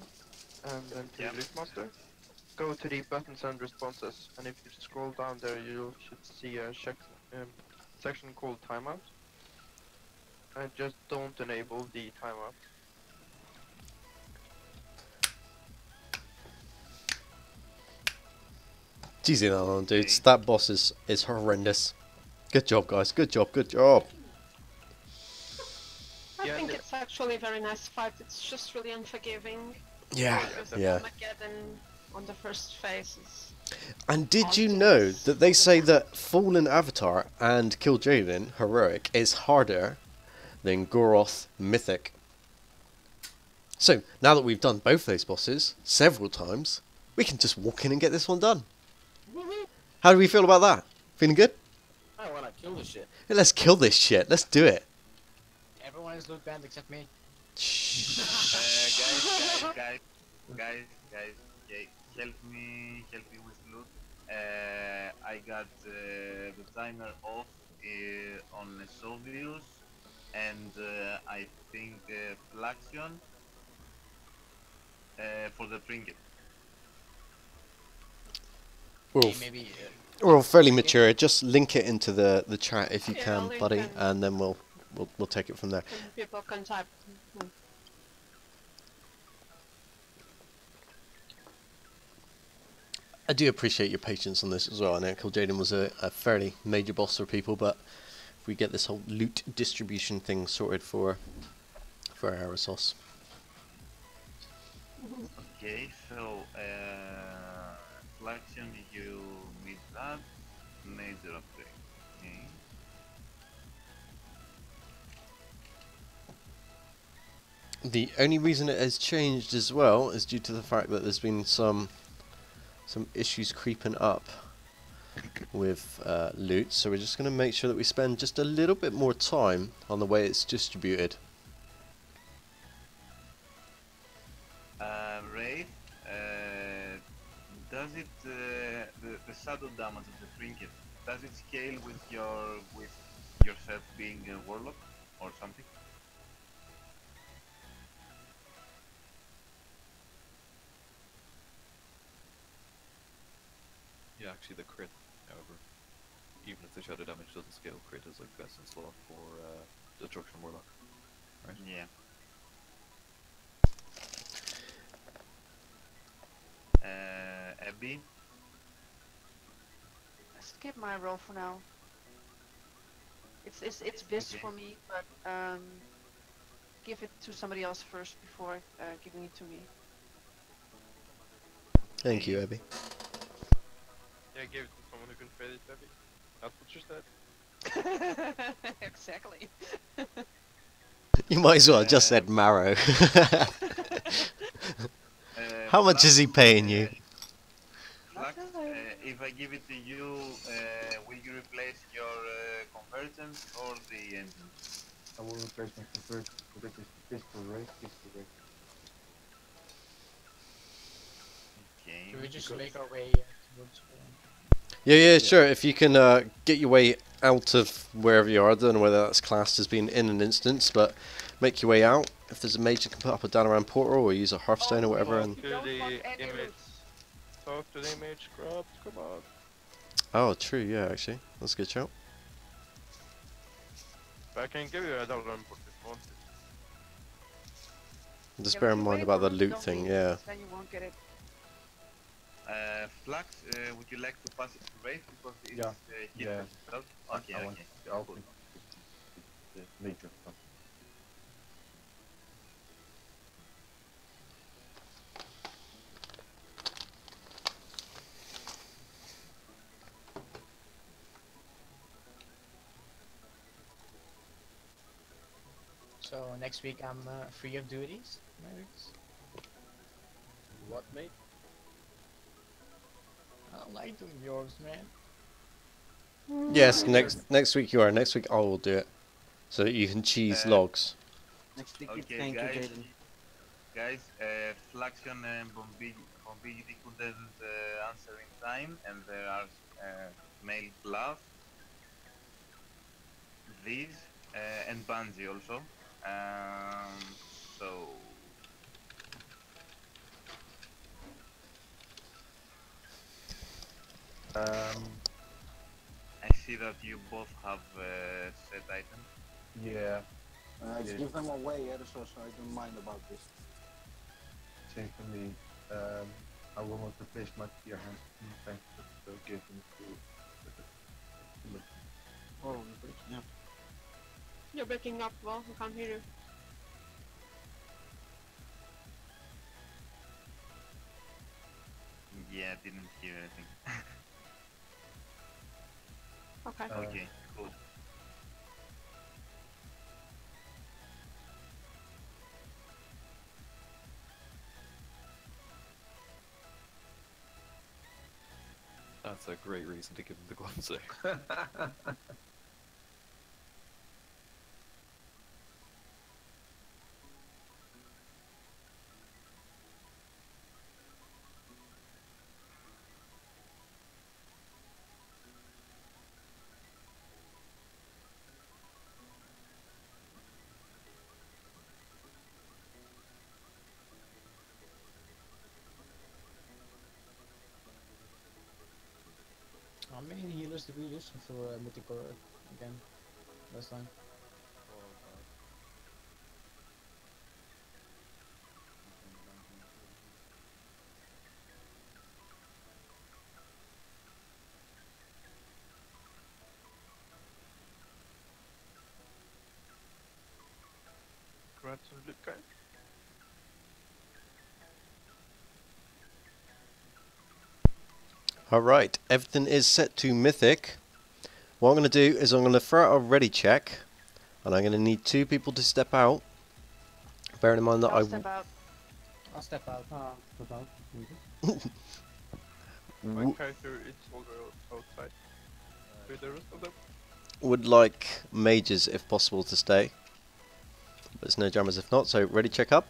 and then to the loot master. Go to the buttons and responses, and if you scroll down there, you should see a check section called timeout, and just don't enable the timeout. Easy now, dudes. That boss is horrendous. Good job, guys. Good job. Good job. I Yeah, think the- it's actually a very nice fight. It's just really unforgiving. Yeah. Because Yeah. Armageddon on the first phase is... And did you know that they say that Fallen Avatar and Kil'jaden Heroic is harder than Goroth Mythic? So, now that we've done both those bosses several times, we can just walk in and get this one done. How do we feel about that? Feeling good? I wanna kill this shit. Hey, let's kill this shit. Let's do it. Everyone is loot banned except me. Shh. Guys, help me with loot. I got the timer off on Sovius and I think Flaxion for the trinket. We're all fairly mature. Just link it into the chat if you Yeah, can, link buddy, it. and then we'll take it from there. And people can type. I do appreciate your patience on this as well. I know Kil'jaden was a fairly major boss for people, but if we get this whole loot distribution thing sorted for Aerosos. Okay, so Flaxion, you need that major upgrade. Okay. The only reason it has changed as well is due to the fact that there's been some issues creeping up with loot, so we're just going to make sure that we spend just a little bit more time on the way it's distributed. Raid, does it the shadow damage of the trinket, does it scale with yourself being a warlock or something? Yeah, actually the crit, however, even if the shadow damage doesn't scale, crit is like best in slot for Destruction Warlock, right? Yeah. Abby? Skip my roll for now. It's bis for me, but give it to somebody else first before giving it to me. Thank you, Abby. Yeah, give it to someone who can trade it, maybe. That's what you said. Exactly. You might as well have just said Marrow. How much is he paying you? Flux, if I give it to you, will you replace your convergence or the engine? I will replace my conversion with this pistol rate. Okay. Should we just make our way towards... Yeah, sure. If you can get your way out of wherever you are, I don't know whether that's classed as being in an instance, but make your way out. If there's a mage, you can put up a Danaran portal or use a Hearthstone or whatever. And To the image. Talk to the image, Scrubs, come on. oh, true. Yeah, actually, that's a good shout. I can give you a dollar input if you want it. Just bear in mind about the loot thing. Yeah. Then you won't get it. Flux, would you like to pass it to Wraith because it's Yeah. hit itself? Okay, I want okay. the ultimate, the major stuff. So next week I'm free of duties. What, mate? I don't like doing yours, man. Yes, next week you are. Next week I will do it, so that you can cheese logs. Next week, Okay, thank you, guys. Jaden. Guys, Flaxion and Bombigi couldn't answer in time, and there are male Bluff, these, and Bungie also. So I see that you both have set items. Yeah. Just give them away, so I don't mind about this. Same for me. I will not replace my tier hand. Thanks, but give them to. Oh, you're breaking up. You're breaking up, well, I can't hear you. Yeah, didn't hear anything. Okay. Okay, cool. That's a great reason to give him the gloves there. How many healers did we use for Mythic again last time? Grab some loot, guys. Alright, everything is set to Mythic. What I'm going to do is I'm going to throw out a ready check. And I'm going to need 2 people to step out. Bearing in mind that I'll step out. I'll step out. Step out. My character is already outside. With the rest of them. Would like mages, if possible, to stay. But there's no jammers if not, so ready check up.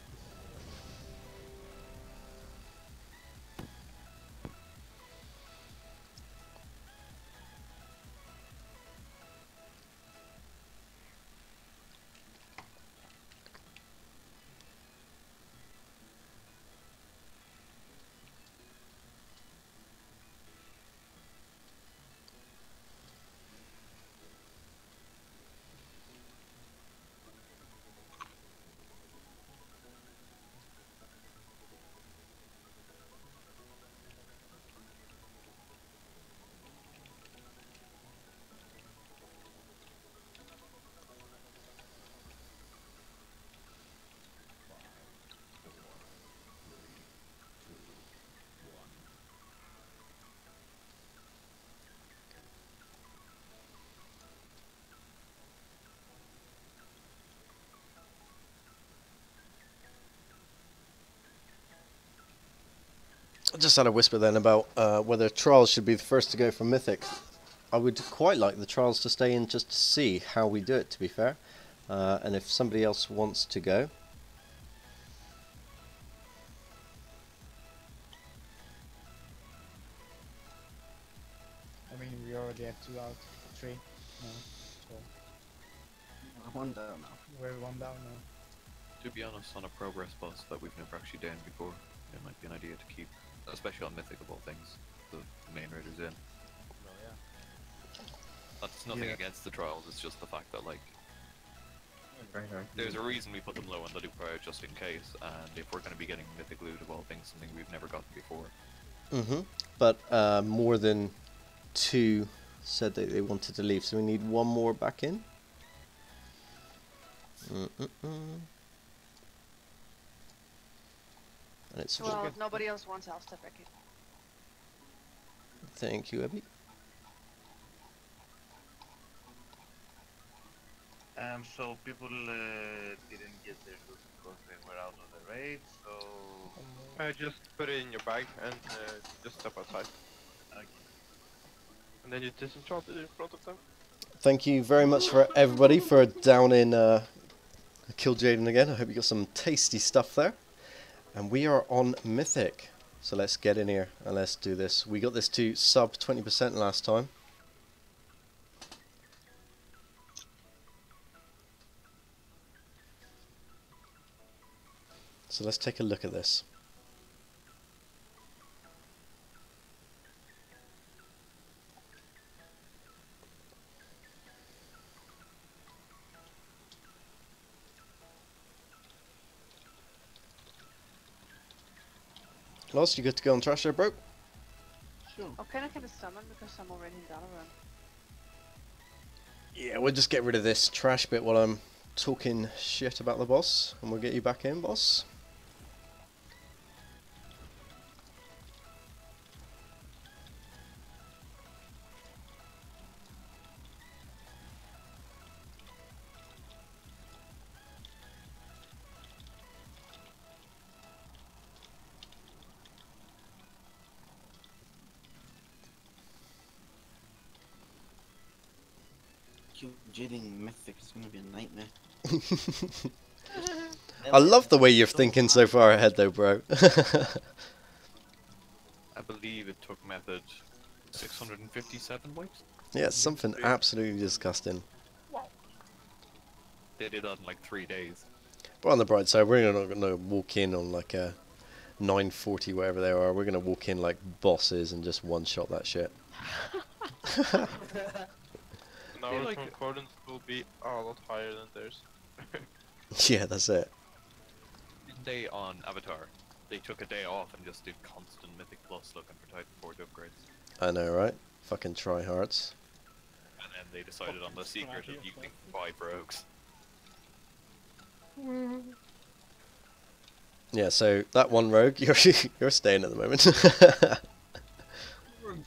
I just had a whisper then about whether trials should be the first to go from Mythic. I would quite like the trials to stay in just to see how we do it, to be fair. And if somebody else wants to go. I mean, we already have 2 out, 3 now, so One down now. we're 1 down now. To be honest, on a progress boss that we've never actually done before, it might be an idea to keep, especially on Mythic of all things, the main raiders in. Oh yeah. That's nothing against the trials, it's just the fact that, like, there's a reason we put them low on the loot prior just in case, and if we're going to be getting Mythic loot of all things, something we've never gotten before. But more than 2 said that they wanted to leave, so we need 1 more back in. And it's Well, if nobody else wants, I'll step back in. Thank you, Abby. So people didn't get their loot because they were out of the raid, so... Just put it in your bag and just step outside. Okay. And then you disenchant it in front of them. Thank you very much for everybody for down in Kil'jaden again. I hope you got some tasty stuff there. And we are on Mythic. So let's get in here and let's do this. We got this to sub 20% last time. So let's take a look at this. Lost, you good to go on trash there, bro? Sure. Oh, can I get a summon because I'm already in Dalaran? Yeah, we'll just get rid of this trash bit while I'm talking shit about the boss, and we'll get you back in, boss. Kil'jaden Mythic is gonna be a nightmare. I love the way you're thinking so far ahead though, bro. I believe it took method 657 wipes. Yeah, it's something absolutely disgusting. They did that in like 3 days. But on the bright side, we're not going to walk in on like a 940 whatever they are. We're going to walk in like bosses and just one-shot that shit. And our concordance will be a lot higher than theirs. Yeah, that's it. They on Avatar, they took a day off and just did constant Mythic Plus looking for Titan Forge upgrades. I know, right? Fucking tryhards. And then they decided on the secret of using 5 rogues. Yeah, so that one rogue, you're staying at the moment.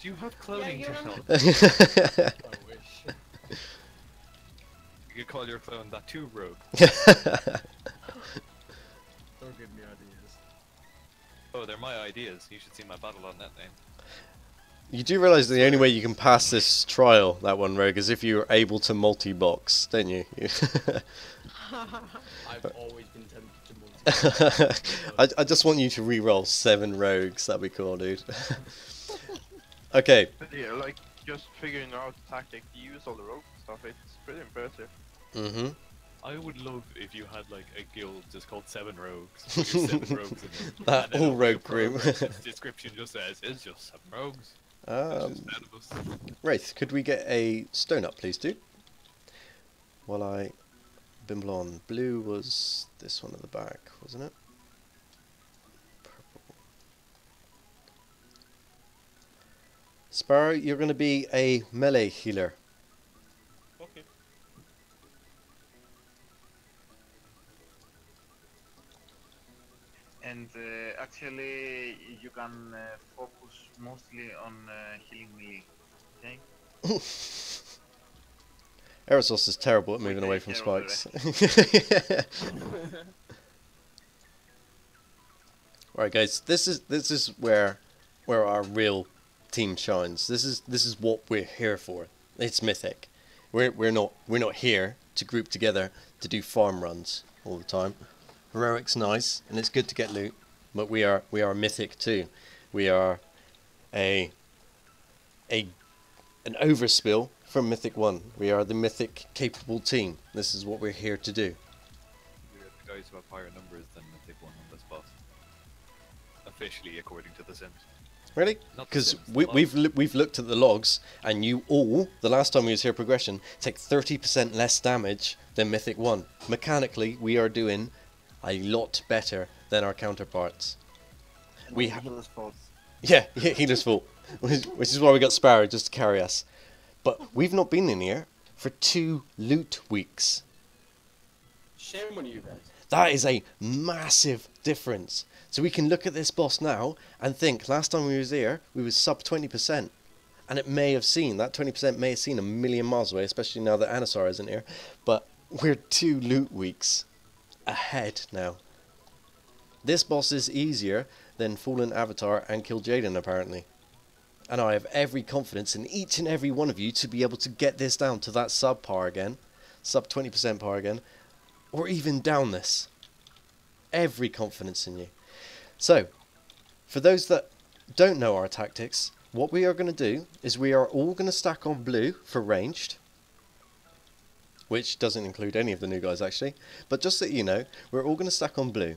Do you have cloning technology? I wish. You could call your clone that too, rogue. Don't give me ideas. Oh, they're my ideas. You should see my Battle.net name. You do realise the only way you can pass this trial, that one rogue, is if you're able to multi-box, don't you? I've always been tempted to multi. I just want you to re-roll 7 rogues, that'd be cool, dude. Okay. But yeah, like just figuring out the tactic to use all the rogue stuff, it's pretty impressive. Mm-hmm. I would love if you had like a guild just called 7 Rogues. Put your 7 rogues in there. That And then whole over your rogue group. progress, description just says it's just 7 rogues. Wraith, could we get a stone up, please, dude? While I bimble on. Blue was this one at the back, wasn't it? Purple. Sparrow, you're going to be a melee healer. Okay. And actually, you can focus mostly on healing melee. Okay. Aerosource is terrible at moving away from terrible spikes. Right, guys, this is where our real team shines. This is what we're here for. It's Mythic. We're not here to group together to do farm runs all the time. Heroic's nice and it's good to get loot, but we are Mythic too. We are an overspill from Mythic 1. We are the Mythic capable team. This is what we're here to do. We're the guys who have higher numbers than Mythic 1 on this boss. Officially, according to the Sims. Really? Not the Because Sims, the we've looked at the logs, and you all, the last time we was here progression, take 30% less damage than Mythic 1. Mechanically, we are doing a lot better than our counterparts. We healer's fault. Yeah, healer's fault. Which is why we got Sparrow, just to carry us. But we've not been in here for 2 loot weeks. Shame on you guys. That is a massive difference. So we can look at this boss now and think, last time we was here, we was sub 20%. And it may have seen, that 20% may have seen a million miles away, especially now that Anasar isn't here. But we're 2 loot weeks ahead now. This boss is easier than Fallen Avatar and Kil'jaden, apparently. And I have every confidence in each and every one of you to be able to get this down to that sub par again, sub 20% par again, or even down this. Every confidence in you. So, for those that don't know our tactics, what we are going to do is we are all going to stack on blue for ranged, which doesn't include any of the new guys actually, but just so you know, we're all going to stack on blue.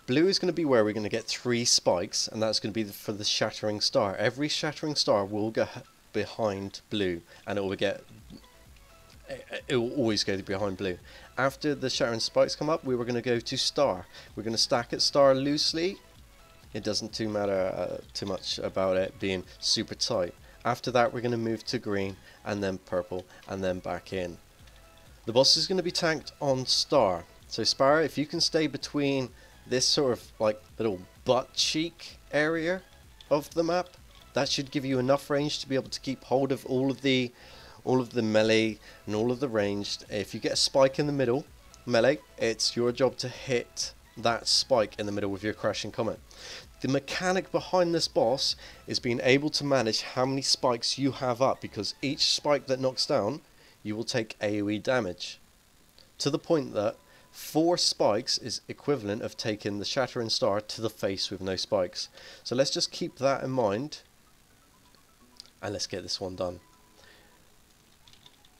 Blue is going to be where we're going to get 3 spikes, and that's going to be for the Shattering Star. Every Shattering Star will go behind blue, and it will always go behind blue. After the Shattering Spikes come up, we were going to go to Star. We're going to stack at Star loosely it doesn't too matter too much about it being super tight. After that, we're going to move to green, and then purple, and then back in. The boss is going to be tanked on star. So Sparrow, if you can stay between this sort of like little butt cheek area of the map, that should give you enough range to be able to keep hold of all of the melee and all of the ranged. If you get a spike in the middle melee, it's your job to hit that spike in the middle with your crashing comet. The mechanic behind this boss is being able to manage how many spikes you have up, because each spike that knocks down, you will take AoE damage, to the point that 4 spikes is equivalent of taking the Shattering Star to the face with no spikes. So let's just keep that in mind, and let's get this one done.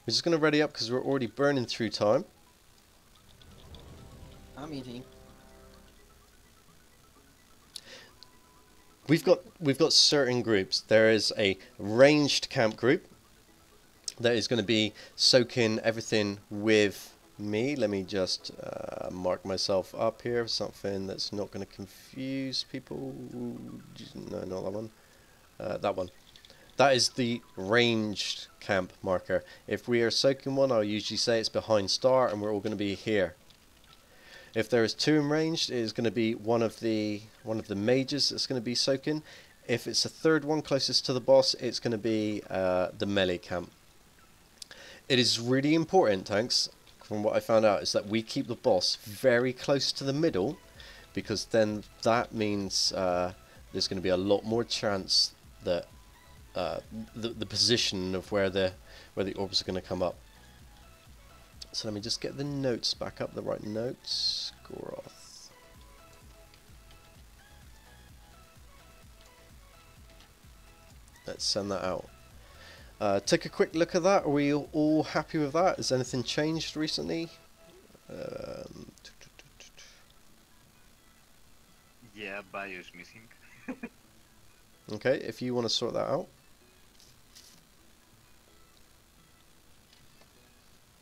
We're just going to ready up because we're already burning through time. I'm eating. We've got certain groups. There is a ranged camp group that is going to be soaking everything with me. Let me just mark myself up here, something that's not going to confuse people. No, not that one. That one. That is the ranged camp marker. If we are soaking one, I'll usually say it's behind star, and we're all going to be here. If there is 2 in ranged, it is going to be one of the mages that's going to be soaking. If it's a 3rd one closest to the boss, it's going to be the melee camp. It is really important, tanks, from what I found out, is that we keep the boss very close to the middle, because then that means there's going to be a lot more chance that the position of where the orbs are going to come up. So let me just get the notes back up, the right notes. Goroth. Let's send that out. Take a quick look at that. Are we all happy with that? Has anything changed recently? Yeah, bio's missing. Okay, if you want to sort that out.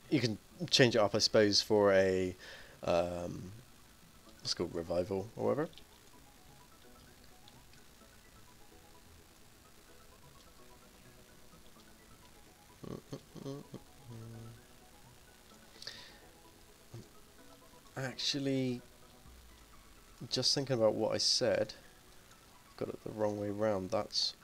You can change it up, I suppose, for a what's it called, revival or whatever. Actually, just thinking about what I said, got it the wrong way round. That's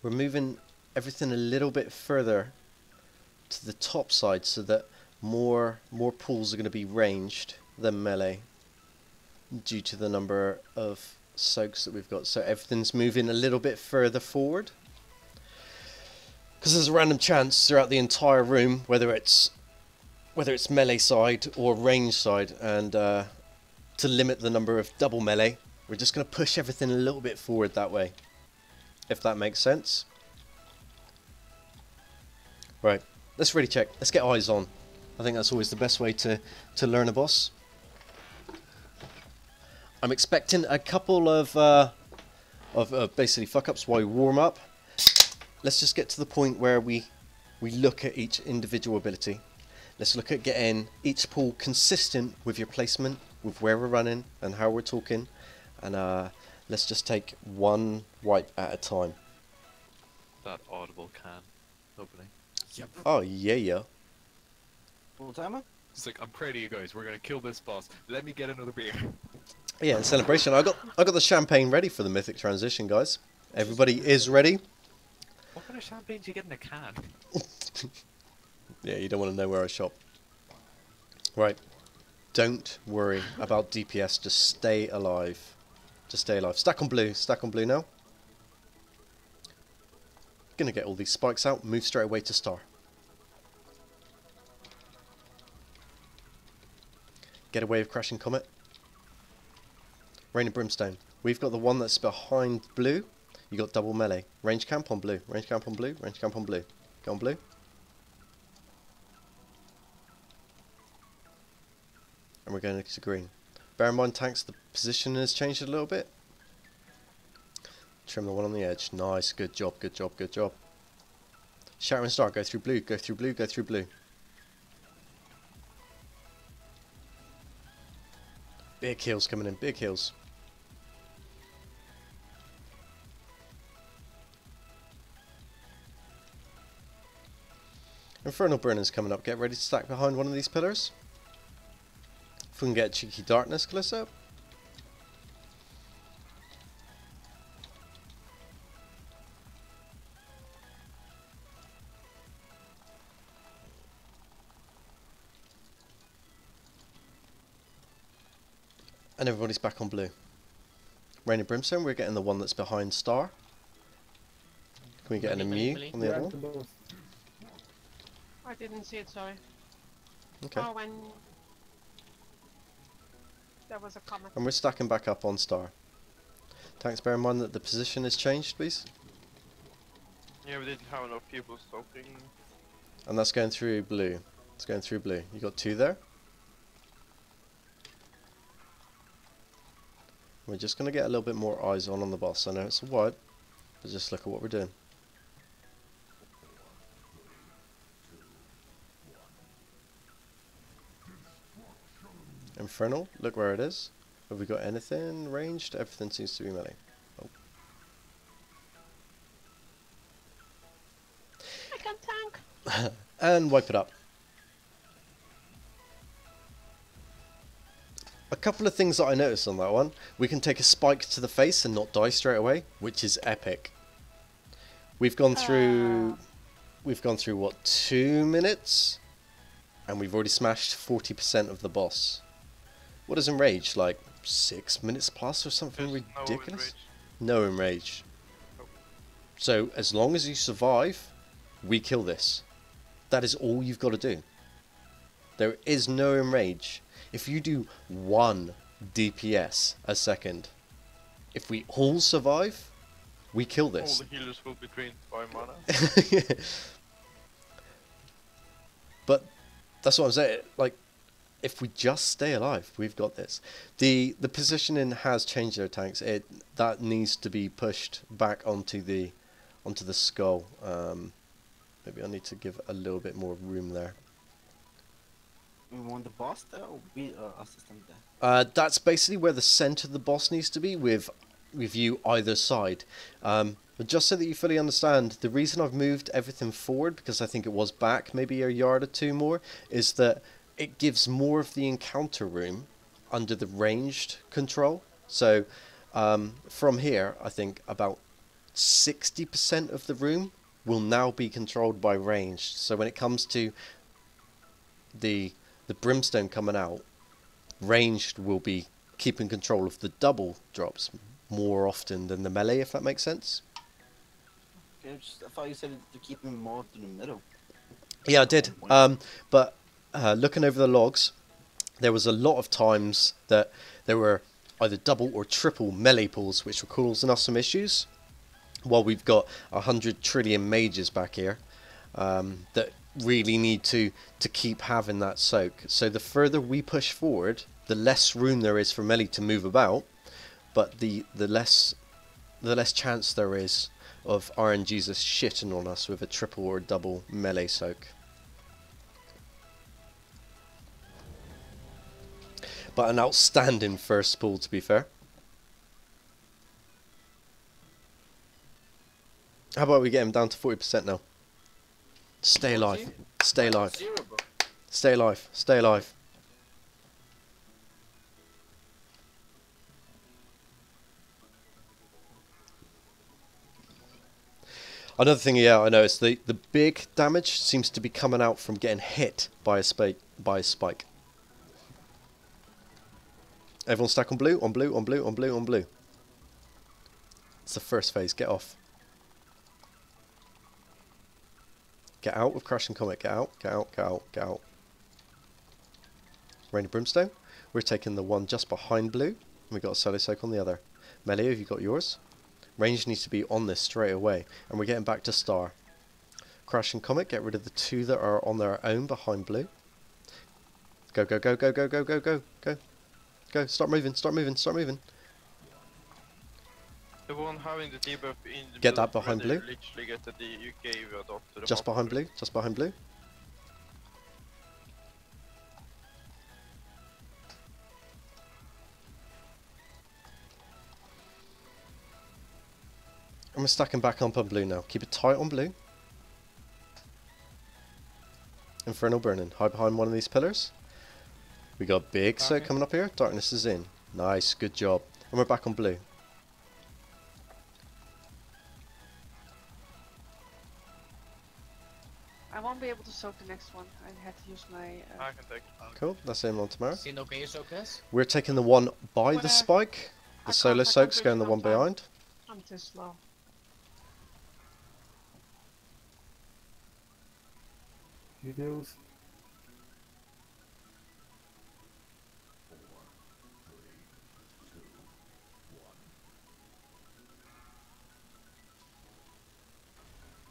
we're moving everything a little bit further to the top side so that more pools are going to be ranged than melee due to the number of soaks that we've got. So everything's moving a little bit further forward, because there's a random chance throughout the entire room, whether it's melee side or range side, and to limit the number of double melee, we're just going to push everything a little bit forward that way, if that makes sense. Right, let's really check. Let's get eyes on. I think that's always the best way to learn a boss. I'm expecting a couple of basically fuck-ups while we warm up. Let's just get to the point where we look at each individual ability. Let's look at getting each pool consistent with your placement, with where we're running and how we're talking, and let's just take one wipe at a time. That audible can opening. Yep. Oh yeah. Full timer? It's like, I'm proud of you guys. We're gonna kill this boss. Let me get another beer. Yeah, in celebration. I got the champagne ready for the mythic transition, guys. Everybody is ready. What kind of champagne do you get in a can? Yeah, you don't want to know where I shop. Right. Don't worry about DPS. Just stay alive. Just stay alive. Stack on blue. Stack on blue now. Gonna get all these spikes out. Move straight away to star. Get away with crashing comet. Rain and brimstone. We've got the one that's behind blue. You got double melee. Range camp on blue. Range camp on blue. Range camp on blue. Go on blue. And we're going to green. Bear in mind, tanks, the position has changed a little bit. Trim the one on the edge. Nice. Good job. Good job. Good job. Shattering Star, go through blue, go through blue, go through blue. Big heals coming in, big heals. Infernal Burning's coming up, get ready to stack behind one of these pillars. If we can get Cheeky Darkness, Callisto. And everybody's back on blue. Rain and Brimstone, we're getting the one that's behind Star. Can we get an immune on the other one? I didn't see it, sorry. Okay. Oh, when there was a comment. And we're stacking back up on Star. Tanks, bear in mind that the position has changed, please. Yeah, we didn't have enough people stopping. And that's going through blue. It's going through blue. You got 2 there. We're just going to get a little bit more eyes on the boss. I know it's a white, but just look at what we're doing. Infernal, look where it is. Have we got anything ranged? Everything seems to be melee. Oh. I can tank. And wipe it up. A couple of things that I noticed on that one. We can take a spike to the face and not die straight away, which is epic. We've gone through what, 2 minutes? And we've already smashed 40% of the boss. What is Enrage, like 6 minutes plus or something ridiculous? No Enrage. So as long as you survive, we kill this. That is all you've got to do. There is no Enrage. If you do 1 DPS a second, if we all survive, we kill this. All the healers will be drained by mana. But that's what I'm saying. Like, if we just stay alive, we've got this. The positioning has changed their tanks. That needs to be pushed back onto the skull. Maybe I need to give a little bit more room there. We want the boss there or we assistant there? That's basically where the center of the boss needs to be, with you either side. But just so that you fully understand, the reason I've moved everything forward, because I think it was back maybe a yard or 2 more, is that it gives more of the encounter room under the ranged control. So from here, I think about 60% of the room will now be controlled by ranged. So when it comes to the brimstone coming out, ranged will be keeping control of the double drops more often than the melee, if that makes sense. Okay, I thought you said to keep him more to the middle. Yeah, I did. But looking over the logs, there was a lot of times that there were either double or triple melee pulls, which were causing us some issues. While we've got 100 trillion mages back here that really need to keep having that soak. So the further we push forward, the less room there is for melee to move about, but the less chance there is of RNGs shitting on us with a triple or double melee soak. But an outstanding first pull, to be fair. How about we get him down to 40% now? Stay alive. Stay alive. Stay alive. Stay alive. Another thing, yeah, I noticed the big damage seems to be coming out from getting hit by a spike. Everyone stack on blue, on blue, on blue, on blue, on blue. It's the first phase. Get off. Get out with Crash and Comet. Get out, get out, get out, get out. Rain and Brimstone. We're taking the one just behind blue. We've got a solo soak on the other. Melee, have you got yours? Range needs to be on this straight away. And we're getting back to Star. Crash and Comet, get rid of the 2 that are on their own behind blue. Go, go, go, go, go, go, go, go, go. Go, start moving, start moving, start moving. The one having the debuff in the Get middle that behind where they blue. literally get the you gave it off to the Just buff. behind blue. Just behind blue. I'm stacking back up on blue now. Keep it tight on blue. Infernal burning. Hide behind one of these pillars. We got big soak coming up here. Darkness is in. Nice, good job. And we're back on blue. I won't be able to soak the next one. I had to use my. I can take it. Cool, that's aim on tomorrow. Sin, okay, you soak this? We're taking the one by the Where? spike. The I solo can't soak's reach going the it one on time. behind. I'm too slow. Videos.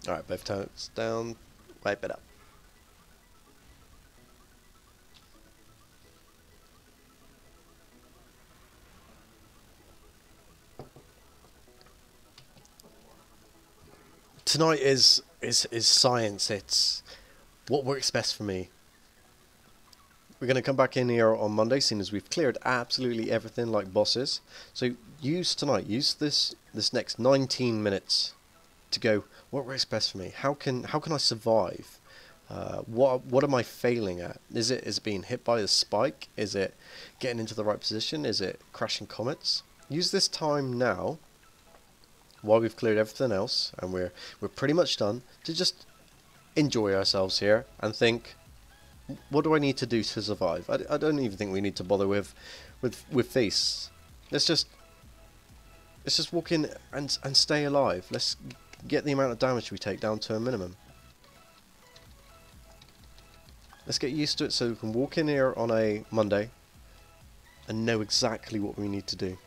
Alright, both toes down. Wipe it up. Tonight is science. It's what works best for me. We're going to come back in here on Monday, seeing as we've cleared absolutely everything like bosses. So use tonight, use this next 19 minutes to go, what works best for me? How can I survive? What am I failing at? Is it being hit by the spike? Is it getting into the right position? Is it crashing comets? Use this time now, while we've cleared everything else, and we're pretty much done, to just enjoy ourselves here and think, what do I need to do to survive? I don't even think we need to bother with feasts. Let's just walk in and stay alive. Let's get the amount of damage we take down to a minimum. Let's get used to it so we can walk in here on a Monday and know exactly what we need to do.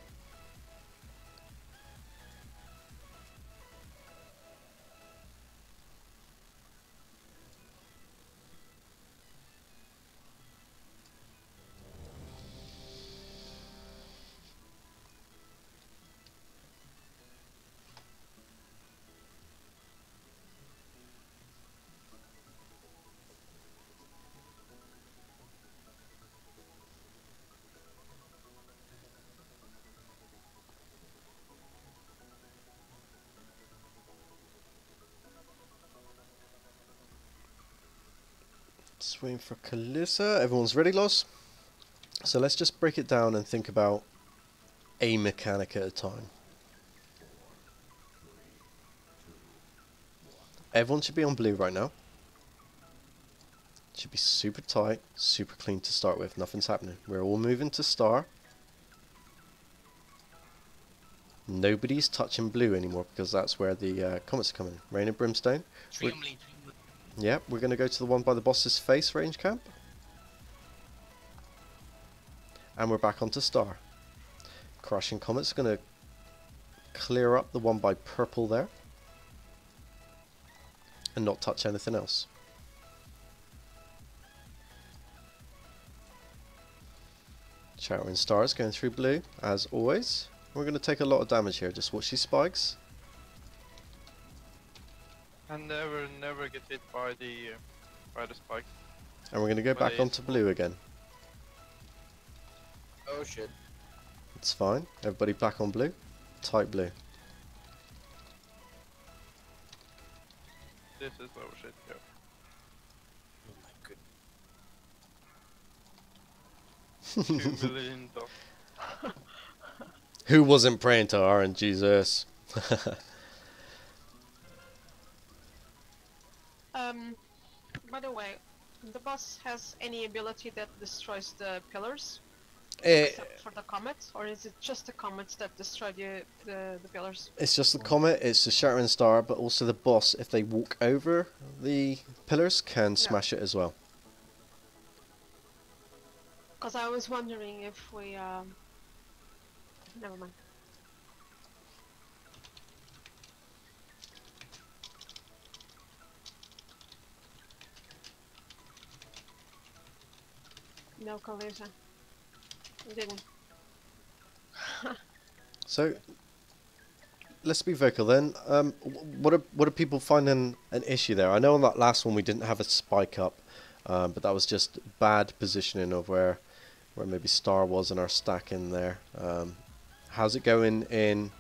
Just waiting for Kalissa. Everyone's ready, Los? So let's just break it down and think about a mechanic at a time. Everyone should be on blue right now. Should be super tight, super clean to start with. Nothing's happening. We're all moving to star. Nobody's touching blue anymore because that's where the comets are coming. Rain and Brimstone. Yep, we're going to go to the one by the boss's face range camp. And we're back onto star. Crashing Comet's going to clear up the one by purple there. And not touch anything else. Showering Stars going through blue, as always. We're going to take a lot of damage here. Just watch these spikes. And never get hit by the spike. And we're going to go back onto blue again. Oh shit. It's fine. Everybody back on blue. Tight blue. This is oh shit, yeah. Oh my god. 2 million dollars. Who wasn't praying to Aaron, Jesus? By the way, the boss has any ability that destroys the pillars? Except for the comets? Or is it just the comets that destroy the pillars? It's just the comet, it's the Shattering Star, but also the boss, if they walk over the pillars, can smash it as well. Because I was wondering if we... Never mind. No collision. Didn't. So, let's be vocal then. What are people finding an issue there? I know on that last one we didn't have a spike up, but that was just bad positioning of where maybe Star was in our stack in there. How's it going in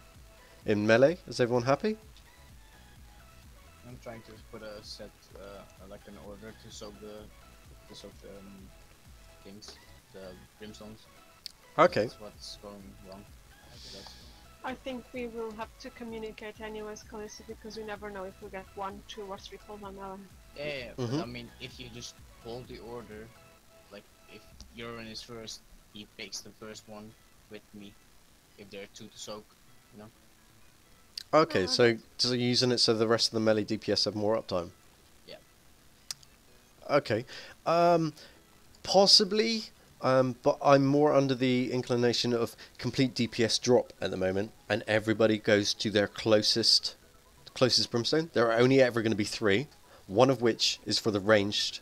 melee? Is everyone happy? I'm trying to put a set, like an order to soak the things, the brimstones. Okay. That's what's going wrong. I think we will have to communicate anyways, Khaleesi, because we never know if we get 1, 2, or 3 full on Ellen. Yeah, but I mean, if you just hold the order, like if Euron is first, he picks the first one with me. If there are 2 to soak, you know. Okay, so you're using it so the rest of the melee DPS have more uptime. Yeah. Okay. Possibly. But I'm more under the inclination of complete DPS drop at the moment, and everybody goes to their closest brimstone. There are only ever going to be 3, one of which is for the ranged,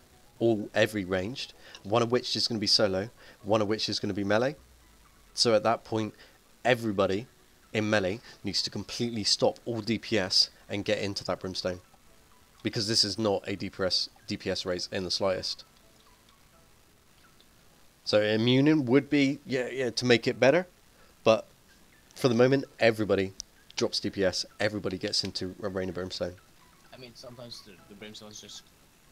every ranged, one of which is going to be solo, one of which is going to be melee. So at that point, everybody in melee needs to completely stop all DPS and get into that brimstone, because this is not a DPS race in the slightest. So immuning would be, to make it better, but for the moment, everybody drops DPS, everybody gets into a Rain of Brimstone. I mean, sometimes the brimstones just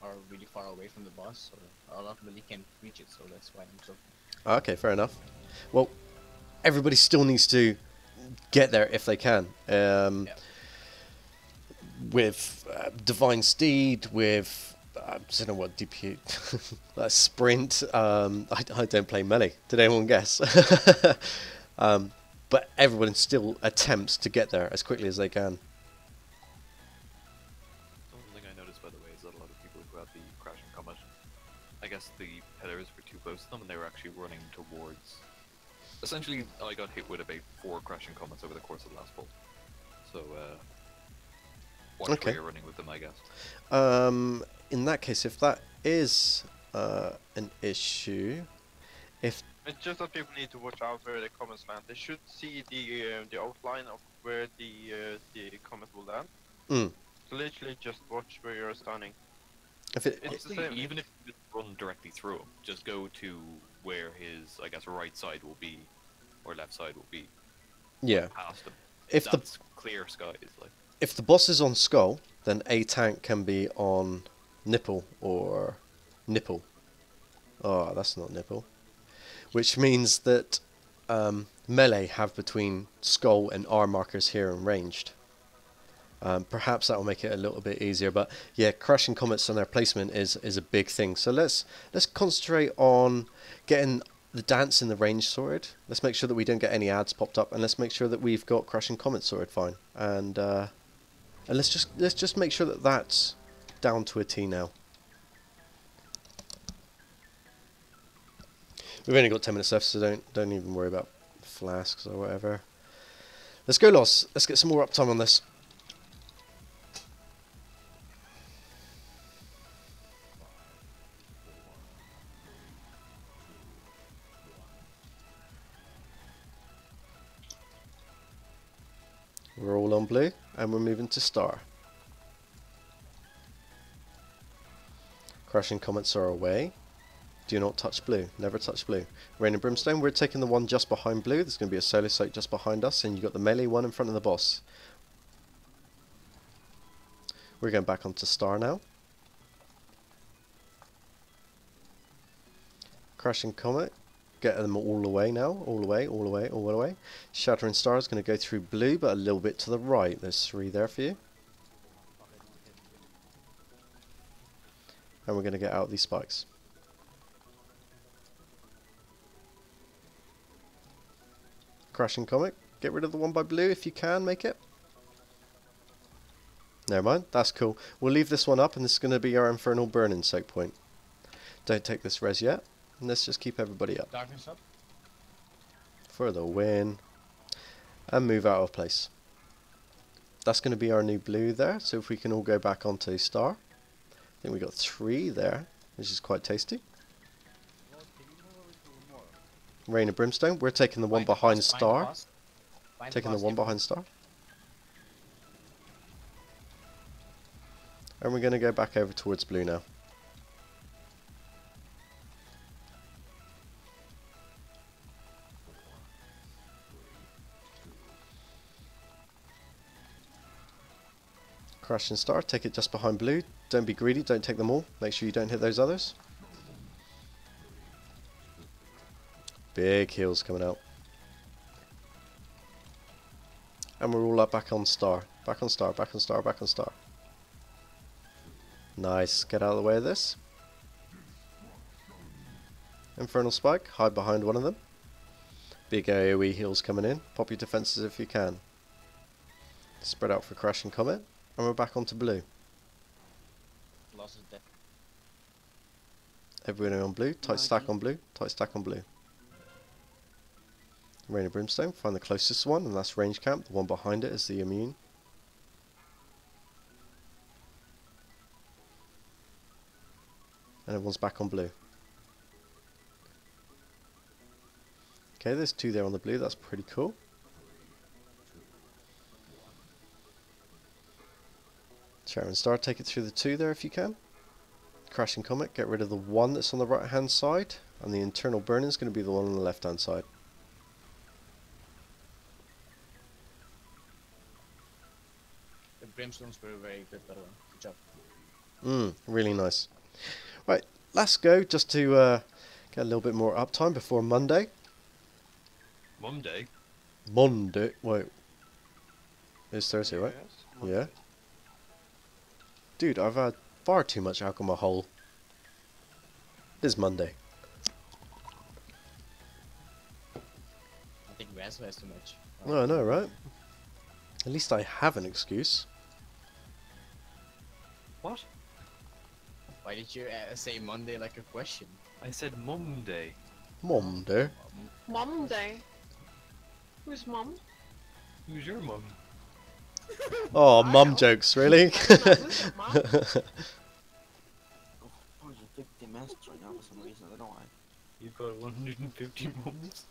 are really far away from the boss, so a lot really can't reach it, so that's why I'm so... Okay, fair enough. Well, everybody still needs to get there if they can. With Divine Steed, with... I don't know what DP... sprint. I don't play melee. Did anyone guess? But everyone still attempts to get there as quickly as they can. Something I noticed, by the way, is that a lot of people who had the Crash and Comet, I guess the pillars were too close to them and they were actually running towards... Essentially, I got hit with about 4 Crash and Comets over the course of the last pull. So, watch where you're running with them, I guess. In that case, if that is an issue, if... It's just that people need to watch out where the comets land. They should see the outline of where the comet will land. So literally just watch where you're standing. It's the same. Even if you run directly through him, just go to where his, I guess, right side will be, or left side will be. Yeah. Past him. If that's clear skies, like. If the boss is on Skull, then a tank can be on Nipple or Nipple. Oh, that's not Nipple. Which means that melee have between Skull and R markers here and ranged. Perhaps that will make it a little bit easier, but yeah, crashing comets on their placement is a big thing. So let's concentrate on getting the dance in the range sorted. Let's make sure that we don't get any ads popped up, and let's make sure that we've got crashing comets sorted fine. And let's just make sure that that's down to a T now. We've only got 10 minutes left, so don't even worry about flasks or whatever. Let's go, Loss. Let's get some more uptime on this. We're all on blue, and we're moving to star. Crashing comets are away. Do not touch blue. Never touch blue. Rain and Brimstone, we're taking the one just behind blue. There's going to be a solo soak just behind us, and you've got the melee one in front of the boss. We're going back onto star now. Crashing comet. Get them all away now. All away, all away, all away. Shattering star is going to go through blue, but a little bit to the right. There's 3 there for you. And we're going to get out these spikes. Crashing comet. Get rid of the one by blue if you can make it. Never mind. That's cool. We'll leave this one up, and this is going to be our infernal burning soak point. Don't take this res yet. And let's just keep everybody up. Darkness up. For the win. And move out of place. That's going to be our new blue there. So if we can all go back onto star. I think we got 3 there, which is quite tasty. Rain of Brimstone. We're taking the one behind star. Taking the one behind star. And we're going to go back over towards blue now. Crashing Star, take it just behind blue. Don't be greedy, don't take them all. Make sure you don't hit those others. Big heals coming out. And we're all up back on Star. Back on Star, back on Star, back on Star. Nice, get out of the way of this. Infernal Spike, hide behind one of them. Big AoE heals coming in. Pop your defences if you can. Spread out for Crash and Comet. And we're back onto blue. Loss is dead. Everyone on blue, tight stack on blue, tight stack on blue. Rain of Brimstone, find the closest one, and that's range camp. The one behind it is the immune. And everyone's back on blue. Okay, there's two there on the blue, that's pretty cool. Sharon Star, take it through the two there if you can. Crashing Comet, get rid of the one that's on the right hand side, and the internal burning is going to be the one on the left hand side. The Brimstones were very good, by the way. Good job. Really nice. Right, let's go just to get a little bit more uptime before Monday. Monday? Monday? Wait. It's Thursday, right? Yes. Yeah. Dude, I've had far too much alcohol. It is Monday. I think Raze has too much. Oh, I know, right? At least I have an excuse. What? Why did you say Monday like a question? I said Monday. Monday? Mom Day. Who's mom? Who's your mum? Oh, mum jokes, really? Oh, you're 50 masks right now for some reason, I don't know why. You've got 150 mums?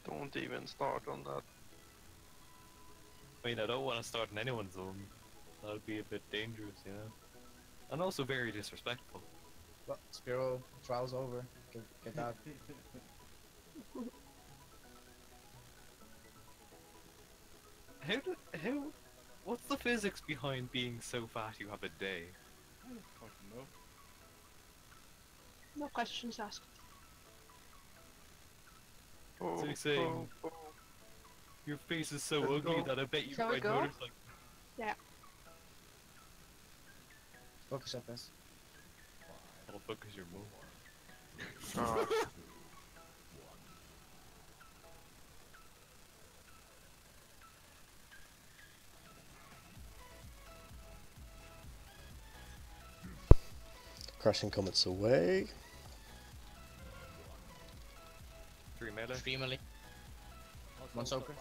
Don't even start on that. I mean, I don't want to start in anyone's home. That would be a bit dangerous, you know? And also very disrespectful. Well, Spiro, trial's over. Get out. What's the physics behind being so fat you have a day? I don't fucking know. No questions asked. So you're saying your face is so ugly that I bet you Shall we ride go? motorcycle. Yeah. Focus up, guys. I'll focus your move. Crashing Comets away. 3 melee. 3 melee. 1 soaker.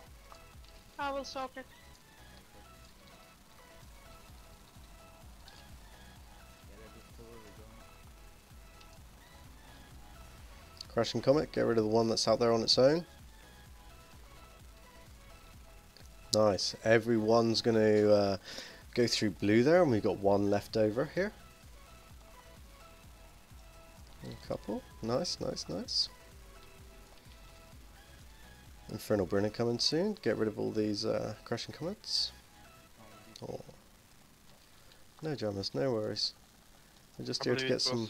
I will soak it. Crashing Comet, get rid of the one that's out there on its own. Nice. Everyone's going to go through blue there, and we've got one left over here. A couple. Nice, nice, nice. Infernal Burner coming soon. Get rid of all these Crashing Comets. Oh. No dramas, no worries. We're just here to get some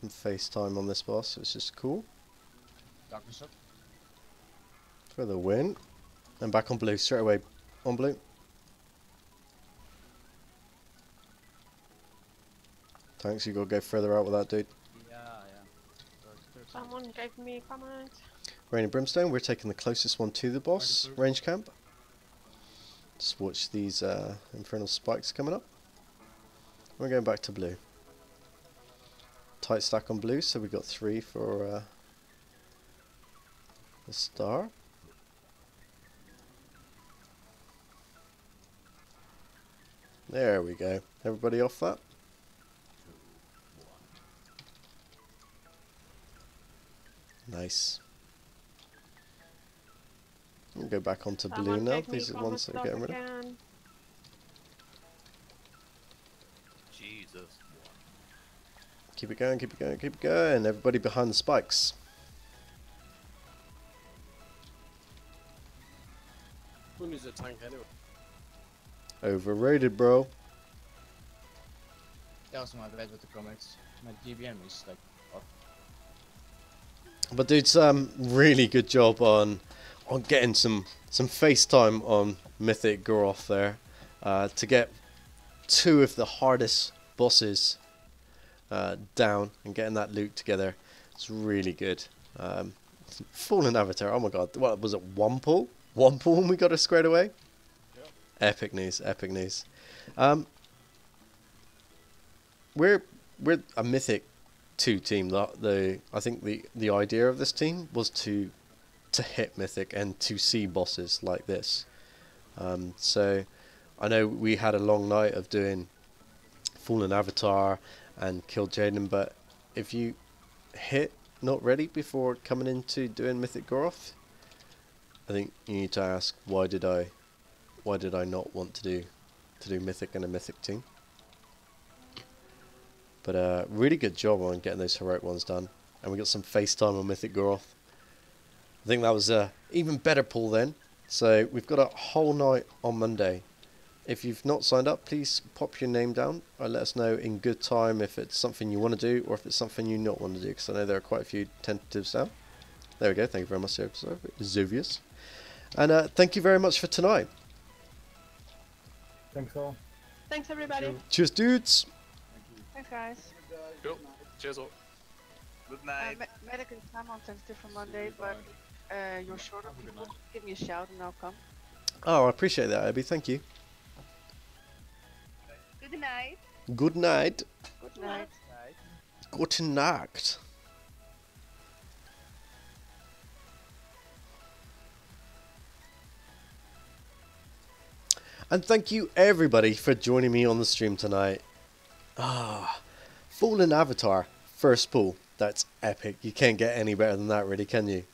FaceTime on this boss. It's just cool. Darkness up. For the win. And back on blue, straight away. On blue. Thanks, you gotta go further out with that, dude. Someone gave me a comment. Rain and Brimstone, we're taking the closest one to the boss, range camp. Just watch these infernal spikes coming up. We're going back to blue. Tight stack on blue, so we got 3 for the star. There we go. Everybody off that? Nice. We'll go back onto blue Someone now. take me These are the ones that are comets getting rid of. again. Jesus. Keep it going, keep it going, keep it going. Everybody behind the spikes. Who needs a tank anyway? Overrated, bro. Yeah, also my bad with the comments. My GBM is like off. But dude, really good job on getting some FaceTime on Mythic Goroth there, to get 2 of the hardest bosses down and getting that loot together. It's really good. Fallen Avatar. Oh my god, what was it? 1 pull? 1 pull and we got it squared away. Yep. Epic news, epic news. We're a Mythic 2 team. I think the idea of this team was to hit Mythic and to see bosses like this. So I know we had a long night of doing Fallen Avatar and Kil'jaden, but if you hit not ready before coming into doing Mythic Goroth, I think you need to ask, why did I not want to do Mythic and a Mythic team? But really good job on getting those heroic ones done, and we got some FaceTime on Mythic Goroth. I think that was a even better pull then. So we've got a whole night on Monday. If you've not signed up, please pop your name down and let us know in good time if it's something you want to do or if it's something you not want to do, because I know there are quite a few tentatives now. There we go. Thank you very much, Zovius. And thank you very much for tonight. Thanks all. Thanks everybody. Cheers, dudes. Thanks guys. Cool. Cheers all. Good night. Medacus, I'm on tentative for Monday, but you're short of people. Give me a shout and I'll come. Oh, I appreciate that, Abby. Thank you. Good night. Good night. Good night. Guten Nacht. And thank you everybody for joining me on the stream tonight. Fallen Avatar, first pull. That's epic. You can't get any better than that, really, can you?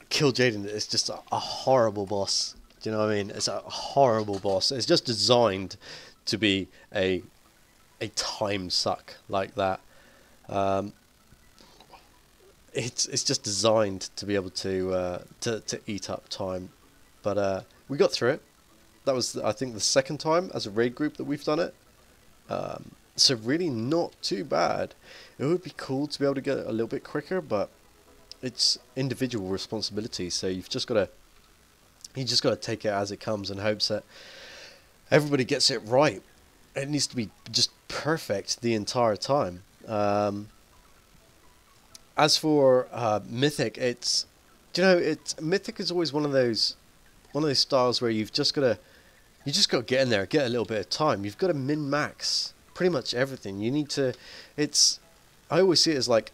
Kil'jaden is just a horrible boss. Do you know what I mean? It's a horrible boss. It's just designed to be a time suck like that. It's just designed to be able to eat up time. But we got through it. That was, I think, the second time as a raid group that we've done it. So really not too bad. It would be cool to be able to get it a little bit quicker, but it's individual responsibility. So you just got to take it as it comes and hopes that everybody gets it right. It needs to be just perfect the entire time. As for Mythic, Mythic is always one of those styles where you just got to get in there, get a little bit of time. You've got to min-max pretty much everything. You need to, I always see it as like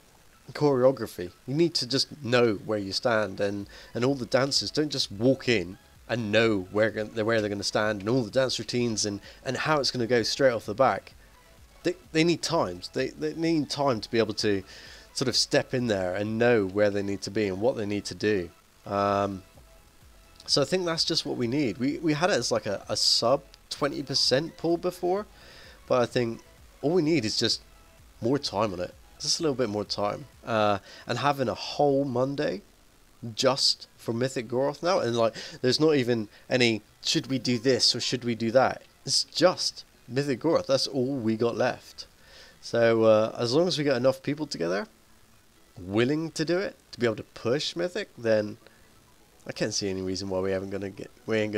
choreography. You need to just know where you stand, and all the dancers don't just walk in and know where they're going to stand, and all the dance routines and how it's going to go straight off the back. They need times. They need time to be able to sort of step in there and know where they need to be and what they need to do. So I think that's just what we need. We had it as like a sub 20% pull before, but I think all we need is just more time on it. Just a little bit more time. And having a whole Monday just for Mythic Goroth now, and like there's not even any should we do this or should we do that. It's just Mythic Goroth. That's all we got left. So as long as we get enough people together willing to do it, to be able to push Mythic, then I can't see any reason why we ain't gonna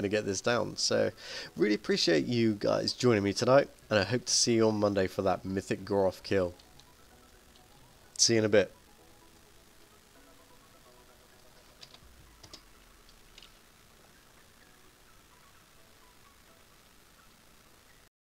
get this down. So really appreciate you guys joining me tonight, and I hope to see you on Monday for that Mythic Goroth kill. See you in a bit.